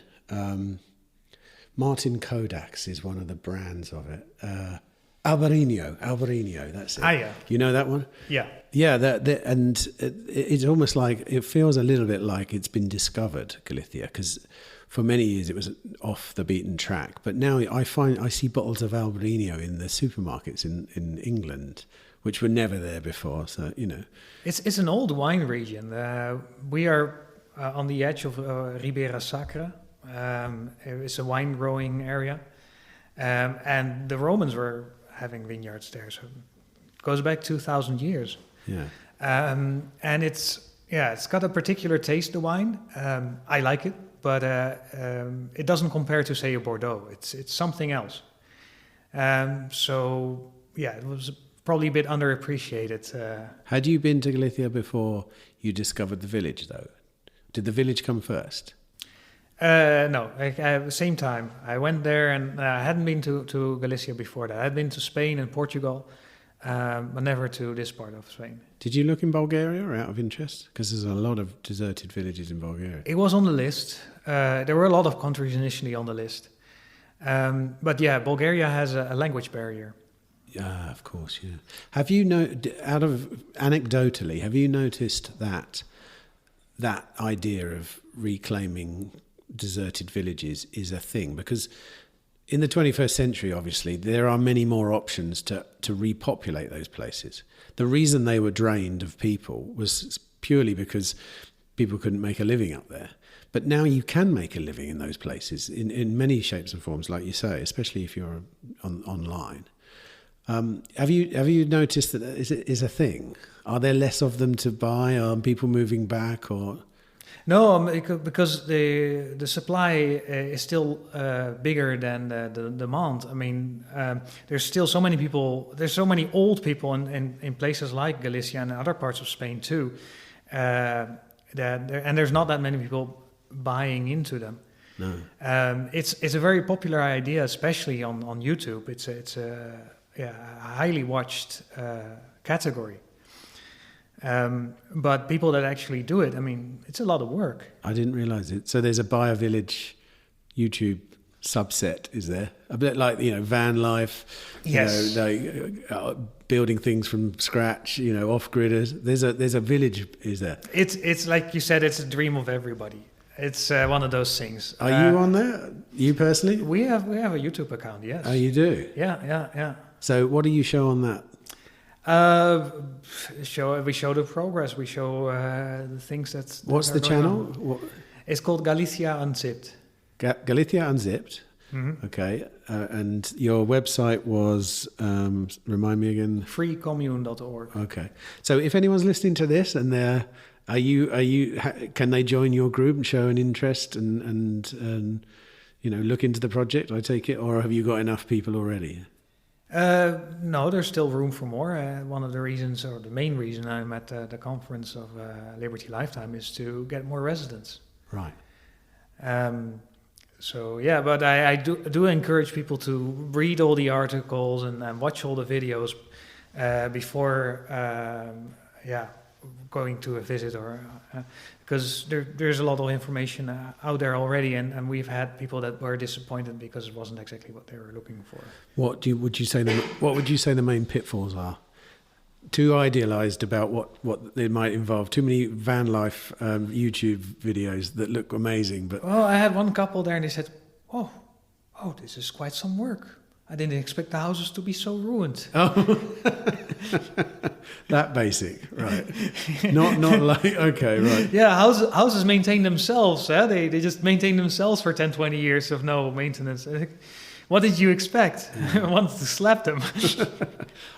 Martin Kodak's is one of the brands of it. Albarino, that's it. Ah, yeah. You know that one? Yeah. Yeah, and it's almost like, it feels a little bit like it's been discovered, Galicia, because for many years it was off the beaten track. But now I see bottles of Albarino in the supermarkets in England, which were never there before. So, It's an old wine region. We are on the edge of Ribera Sacra. It's a wine growing area. And the Romans were having vineyards there. So it goes back 2,000 years. Yeah. And it's got a particular taste, the wine. I like it, but it doesn't compare to, say, a Bordeaux. It's something else. It was probably a bit underappreciated. Had you been to Galicia before you discovered the village, though? Did the village come first? No, same time. I went there, and I hadn't been to Galicia before that. I had been to Spain and Portugal, but never to this part of Spain. Did you look in Bulgaria out of interest? Because there's a lot of deserted villages in Bulgaria. It was on the list. There were a lot of countries initially on the list. But yeah, Bulgaria has a language barrier. Yeah, of course, yeah. Have you anecdotally, have you noticed that idea of reclaiming deserted villages is a thing? Because in the 21st century, obviously, there are many more options to repopulate those places. The reason they were drained of people was purely because people couldn't make a living up there. But now you can make a living in those places in many shapes and forms, like you say, especially if you're online. Have you noticed that is a thing? Are there less of them to buy? Are people moving back or? No, because the supply is still bigger than the demand. I mean, there's still so many people. There's so many old people in places like Galicia and other parts of Spain too. And there's not that many people buying into them. No. It's a very popular idea, especially on YouTube. It's a highly watched category. But people that actually do it, I mean, it's a lot of work. I didn't realize it. So there's a Buy a Village YouTube subset, is there? A bit like, van life, yes. Building things from scratch, off-gridders. There's a village, is there? It's like you said, it's a dream of everybody. It's one of those things. Are you on there? You personally? We have a YouTube account, yes. Oh, you do? Yeah. So what do you show on that? We show the progress. We show the things that. What's the channel? It's called Galicia Unzipped. Galicia Unzipped. Mm-hmm. Okay, and your website was remind me again. freecommune.org. Okay, so if anyone's listening to this and they're Can they join your group and show an interest and look into the project, I take it, or have you got enough people already? No, there's still room for more. One of the reasons, or the main reason I'm at the conference of Liberty Lifetime is to get more residents. Right. But I do encourage people to read all the articles and watch all the videos before going to a visit, or because there's a lot of information out there already, and we've had people that were disappointed because it wasn't exactly what they were looking for. What would you say the main pitfalls are? Too idealized about what it might involve. Too many van life YouTube videos that look amazing, but I had one couple there and they said, "Oh, this is quite some work. I didn't expect the houses to be so ruined." Oh, that basic, right? Not like, okay, right. Yeah, houses maintain themselves. They just maintain themselves for 10, 20 years of no maintenance. What did you expect? I wanted to slap them.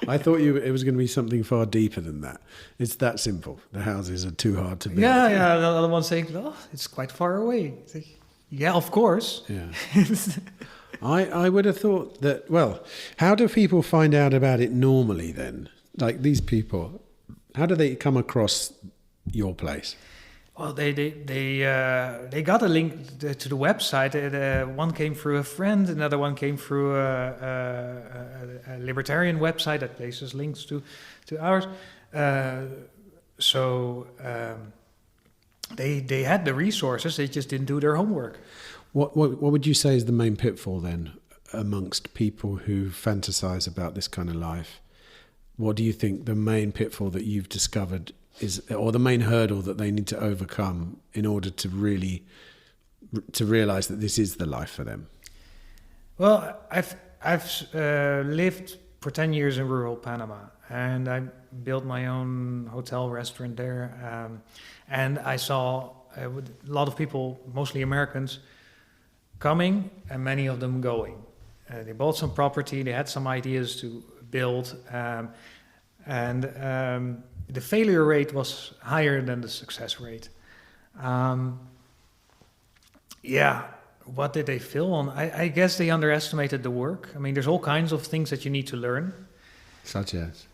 I thought it was going to be something far deeper than that. It's that simple. The houses are too hard to build. Yeah. The other one saying, "Oh, it's quite far away." It's like, yeah, of course. Yeah. I would have thought that, well, how do people find out about it normally then? Like these people, how do they come across your place? Well, they got a link to the website. One came through a friend, another one came through a libertarian website that places links to ours. They had the resources, they just didn't do their homework. What would you say is the main pitfall then amongst people who fantasize about this kind of life? What do you think the main pitfall that you've discovered is, or the main hurdle that they need to overcome in order to really realize that this is the life for them? Well, I've lived for 10 years in rural Panama, and I built my own hotel restaurant there, and I saw a lot of people, mostly Americans, coming and many of them going. They bought some property, they had some ideas to build, and the failure rate was higher than the success rate. What did they fail on? I guess they underestimated the work. I mean, there's all kinds of things that you need to learn. Such as?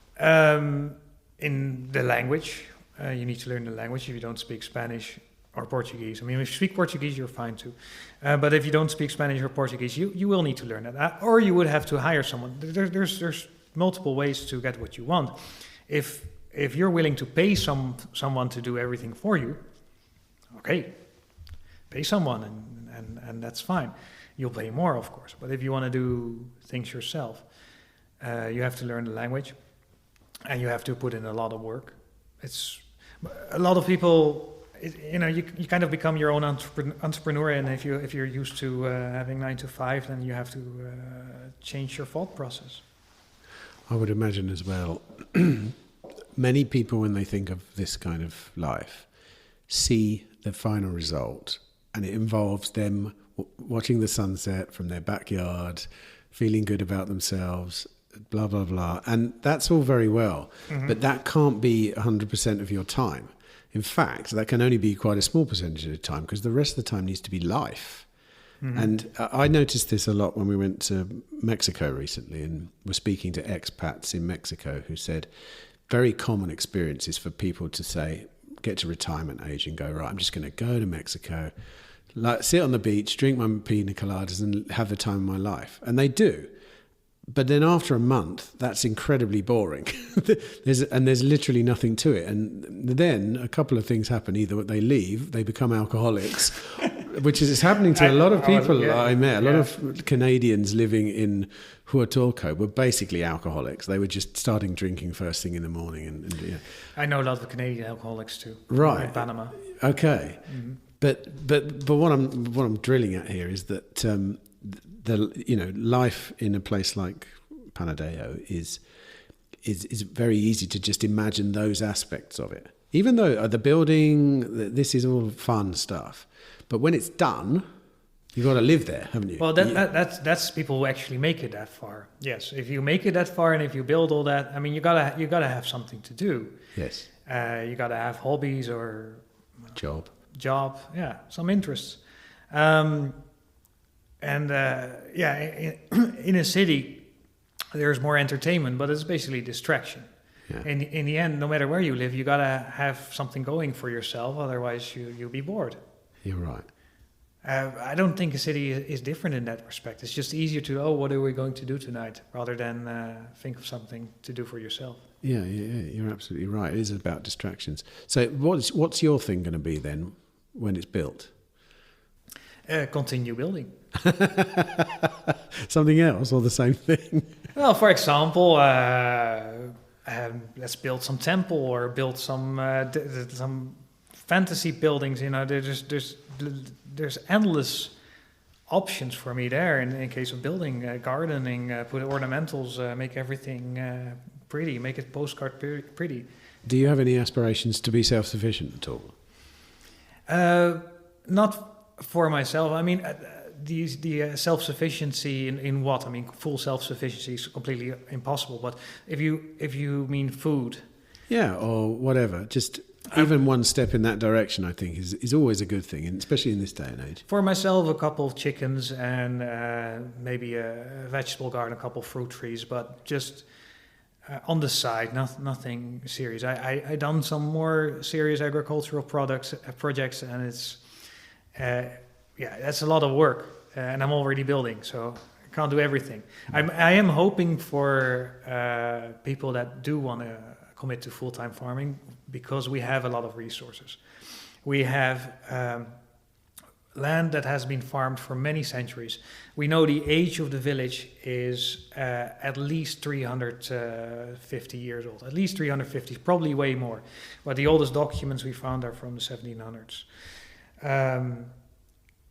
In the language. You need to learn the language if you don't speak Spanish or Portuguese. I mean, if you speak Portuguese, you're fine too. But if you don't speak Spanish or Portuguese, you will need to learn that. Or you would have to hire someone. There's multiple ways to get what you want. If you're willing to pay someone to do everything for you, okay, pay someone and that's fine. You'll pay more, of course. But if you want to do things yourself, you have to learn the language and you have to put in a lot of work. It's a lot of people. You kind of become your own entrepreneur, and if you're used to having 9 to 5, then you have to change your thought process. I would imagine as well. Many people, when they think of this kind of life, see the final result, and it involves them watching the sunset from their backyard, feeling good about themselves, blah blah blah, and that's all very well, but that can't be 100% of your time. In fact, that can only be quite a small percentage of the time, because the rest of the time needs to be life. And I noticed this a lot when we went to Mexico recently and were speaking to expats in Mexico who said very common experiences for people to say, get to retirement age and go, right, I'm just going to go to Mexico, sit on the beach, drink my pina coladas and have the time of my life. And they do. But then after a month, that's incredibly boring. there's literally nothing to it. And then a couple of things happen. Either they leave, they become alcoholics, which is happening to a lot of people I met. A lot of Canadians living in Huatulco were basically alcoholics. They were just starting drinking first thing in the morning. And I know a lot of Canadian alcoholics too. Right. In Panama. Okay. But what I'm drilling at here is that life in a place like Panadexo is very easy to just imagine those aspects of it. Even though the building, this is all fun stuff, but when it's done, You've got to live there, haven't you? Well, that's people who actually make it that far. Yes, if you make it that far and if you build all that, I mean, you gotta have something to do. Yes. You gotta have hobbies or Job. Yeah, some interests. In a city, there's more entertainment, but it's basically distraction. Yeah. In the end, no matter where you live, you gotta have something going for yourself. Otherwise, you'll be bored. You're right. I don't think a city is different in that respect. It's just easier to, what are we going to do tonight, rather than think of something to do for yourself. Yeah, you're absolutely right. It is about distractions. So what's your thing going to be then when it's built? Continue building. Something else or the same thing? Well, for example, let's build some temple or build some fantasy buildings. You know, there's endless options for me there in case of building, gardening, put ornamentals, make everything pretty, make it postcard pretty. Do you have any aspirations to be self-sufficient at all? Not for myself. I mean, the self-sufficiency in what? I mean, full self-sufficiency is completely impossible. But if you mean food, yeah, or whatever, just even one step in that direction, I think, is always a good thing, and especially in this day and age. For myself, a couple of chickens and maybe a vegetable garden, a couple of fruit trees, but just on the side, nothing serious. I done some more serious agricultural projects, and it's that's a lot of work, and I'm already building, so I can't do everything. I am hoping for people that do want to commit to full-time farming, because we have a lot of resources. We have land that has been farmed for many centuries. We know the age of the village is at least 350 years old. At least 350, probably way more. But the oldest documents we found are from the 1700s.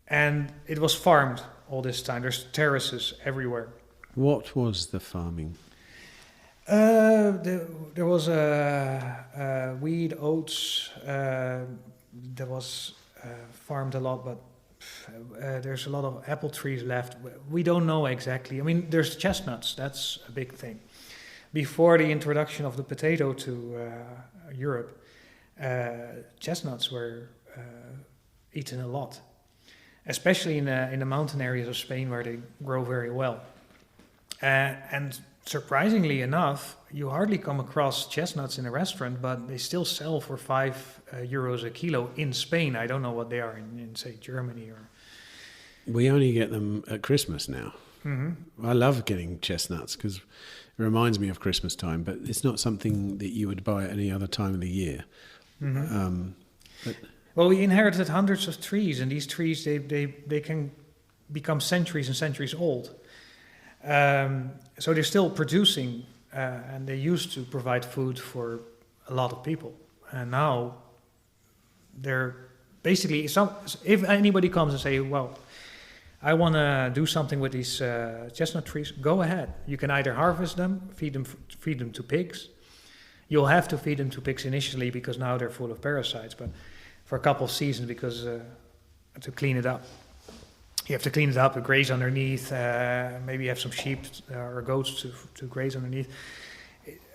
And it was farmed all this time. There's terraces everywhere. What was the farming? There was wheat, oats. There was farmed a lot, but there's a lot of apple trees left. We don't know exactly. I mean, there's chestnuts. That's a big thing. Before the introduction of the potato to Europe, chestnuts were eaten a lot, especially in the mountain areas of Spain where they grow very well. And surprisingly enough, you hardly come across chestnuts in a restaurant, but they still sell for €5 a kilo in Spain. I don't know what they are in say, Germany. We only get them at Christmas now. Mm-hmm. I love getting chestnuts because it reminds me of Christmas time, but it's not something that you would buy at any other time of the year. Mm-hmm. Well, we inherited hundreds of trees, and these trees, they can become centuries and centuries old. So they're still producing, and they used to provide food for a lot of people. And now they're basically, if anybody comes and say, well, I want to do something with these chestnut trees, go ahead. You can either harvest them, feed them to pigs. You'll have to feed them to pigs initially because now they're full of parasites, but for a couple of seasons because to clean it up. You have to clean it up, graze underneath, maybe have some sheep or goats to graze underneath.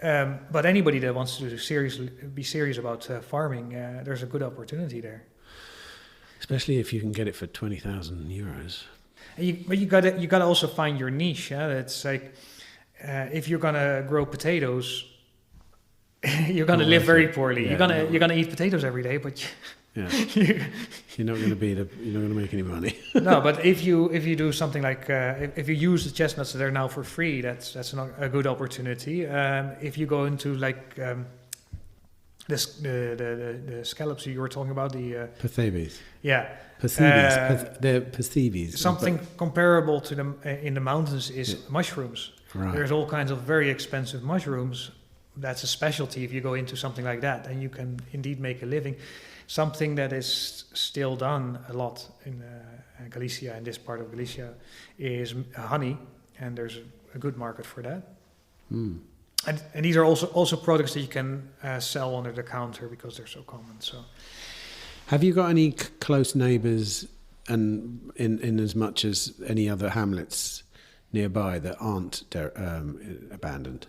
But anybody that wants to be serious about farming, there's a good opportunity there. Especially if you can get it for €20,000. But you gotta also find your niche. Yeah? It's like if you're gonna grow potatoes, you're gonna live very poorly. Yeah, you're gonna eat potatoes every day, but. Yeah. You're not going to make any money. No, but if you do something like if you use the chestnuts that are now for free, that's a good opportunity. If you go into like the scallops you were talking about, the Perthebes. Yeah. Perthebes. They're Perthebes. Something comparable to them in the mountains is mushrooms. Right. There's all kinds of very expensive mushrooms. That's a specialty if you go into something like that, and you can indeed make a living. Something that is still done a lot in Galicia, in this part of Galicia, is honey, and there's a good market for that. Mm. And these are also products that you can sell under the counter because they're so common. So, have you got any close neighbours and in as much as any other hamlets nearby that aren't abandoned?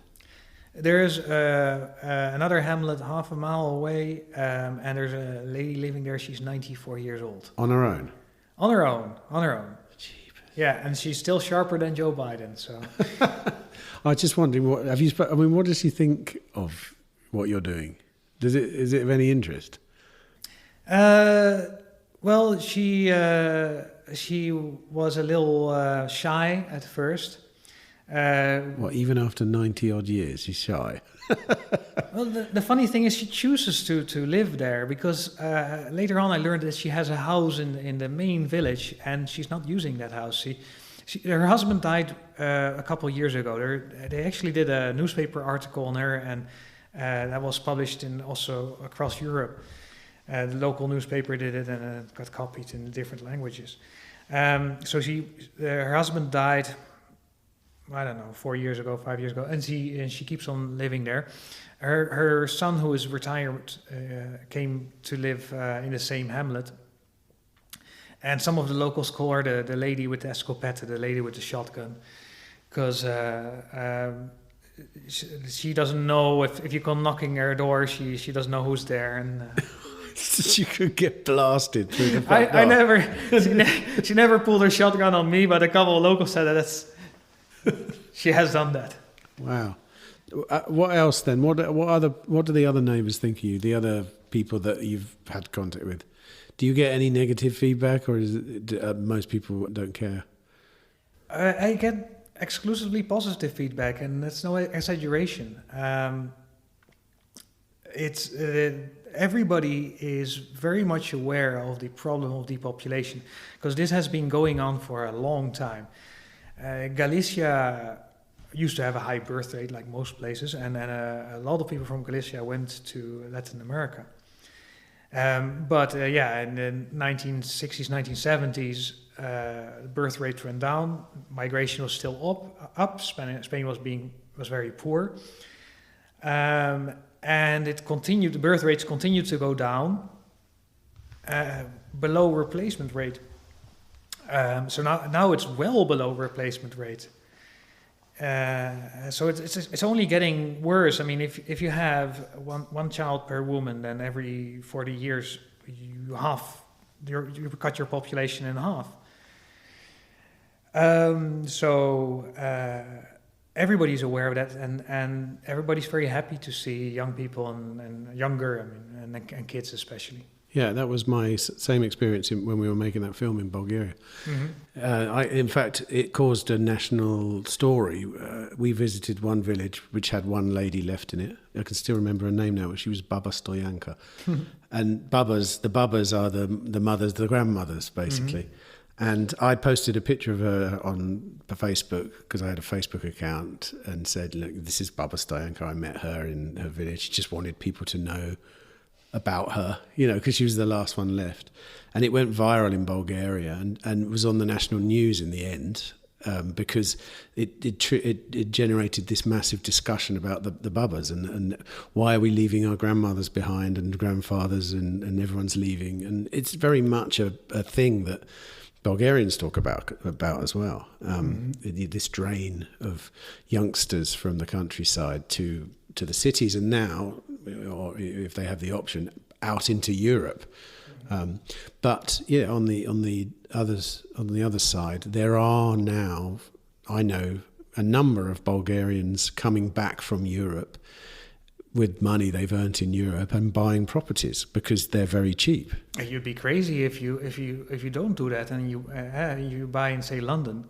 There's another hamlet half a mile away, and there's a lady living there. She's 94 years old. On her own? On her own. Jeepers. Yeah, and she's still sharper than Joe Biden. So I was just wondering, what does she think of what you're doing? Is it of any interest? Well, she was a little shy at first. Even after 90 odd years, she's shy? Well, the funny thing is she chooses to live there because later on I learned that she has a house in the main village and she's not using that house. Her husband died a couple of years ago. They actually did a newspaper article on her, and that was published also across Europe. The local newspaper did it, and it got copied in different languages. So her husband died, I don't know, 5 years ago, and she keeps on living there. Her son, who is retired, came to live in the same hamlet. And some of the locals call her the lady with the escopette, the lady with the shotgun, because she doesn't know if you come knocking her door, she doesn't know who's there, and she could get blasted through the front door. I never, she never pulled her shotgun on me, but a couple of locals said that she has done that. Wow. What else then? What do the other neighbours think of you? The other people that you've had contact with? Do you get any negative feedback, or is it most people don't care? I get exclusively positive feedback, and that's no exaggeration. It's everybody is very much aware of the problem of depopulation, because this has been going on for a long time. Galicia used to have a high birth rate, like most places, and a lot of people from Galicia went to Latin America. But in the 1960s, 1970s, the birth rate went down. Migration was still up. Spain was very poor, and it continued. The birth rates continued to go down below replacement rate. So now it's well below replacement rate. So it's only getting worse. I mean, if you have one child per woman, then every 40 years you cut your population in half. So everybody's aware of that, and everybody's very happy to see young people and younger, and kids especially. Yeah, that was my same experience when we were making that film in Bulgaria. Mm-hmm. In fact, it caused a national story. We visited one village which had one lady left in it. I can still remember her name now. She was Baba Stoyanka. Mm-hmm. And the Babas are the mothers, the grandmothers, basically. Mm-hmm. And I posted a picture of her on Facebook because I had a Facebook account and said, look, this is Baba Stoyanka. I met her in her village. She just wanted people to know about her, because she was the last one left. And it went viral in Bulgaria and was on the national news in the end, because it generated this massive discussion about the Babas and why are we leaving our grandmothers behind and grandfathers and everyone's leaving. And it's very much a thing that Bulgarians talk about as well. This drain of youngsters from the countryside to the cities, and now, or if they have the option, out into Europe. But on the other side, there are now, I know, a number of Bulgarians coming back from Europe with money they've earned in Europe and buying properties because they're very cheap. You'd be crazy if you don't do that and you buy in, say, London.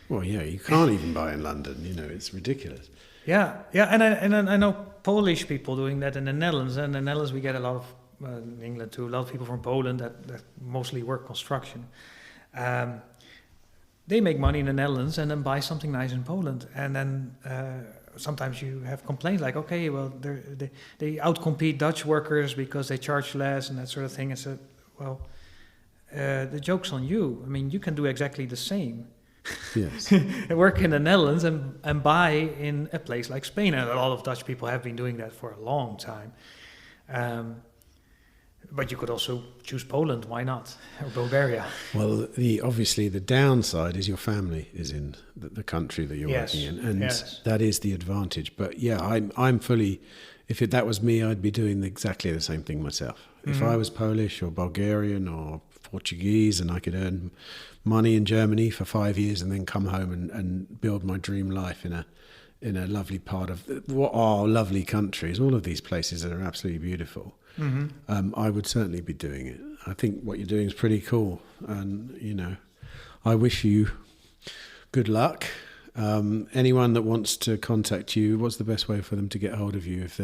Well, yeah, you can't even buy in London. It's ridiculous. Yeah, and I know Polish people doing that in the Netherlands. And in the Netherlands, we get a lot of, in England too, a lot of people from Poland that mostly work construction. They make money in the Netherlands and then buy something nice in Poland. And then sometimes you have complaints like, okay, well, they outcompete Dutch workers because they charge less and that sort of thing. I said, well, the joke's on you. I mean, you can do exactly the same. Yes. Work in the Netherlands and buy in a place like Spain. And a lot of Dutch people have been doing that for a long time. But you could also choose Poland, why not? Or Bulgaria. Well, obviously the downside is your family is in the country that you're working in, and that is the advantage. But yeah, I'm fully. If that was me, I'd be doing exactly the same thing myself. Mm-hmm. If I was Polish or Bulgarian or Portuguese and I could earn money in Germany for 5 years and then come home and build my dream life in a lovely part of what are lovely countries, all of these places that are absolutely beautiful. Mm-hmm. I would certainly be doing it. I think what you're doing is pretty cool, and I wish you good luck. Anyone that wants to contact you, what's the best way for them to get hold of you if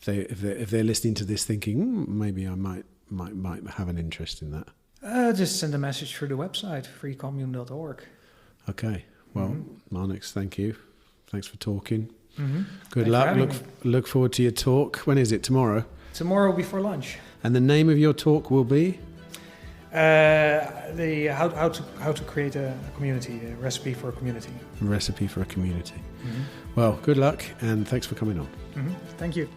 they're listening to this thinking maybe I might have an interest in that? Just send a message through the website freecommune.org. Okay. Well, Marnix, thank you. Thanks for talking. Mm-hmm. Good luck. Look forward to your talk. When is it? Tomorrow? Tomorrow before lunch. And the name of your talk will be? How to create a community, a recipe for a community. Recipe for a community. Mm-hmm. Well, good luck and thanks for coming on. Mm-hmm. Thank you.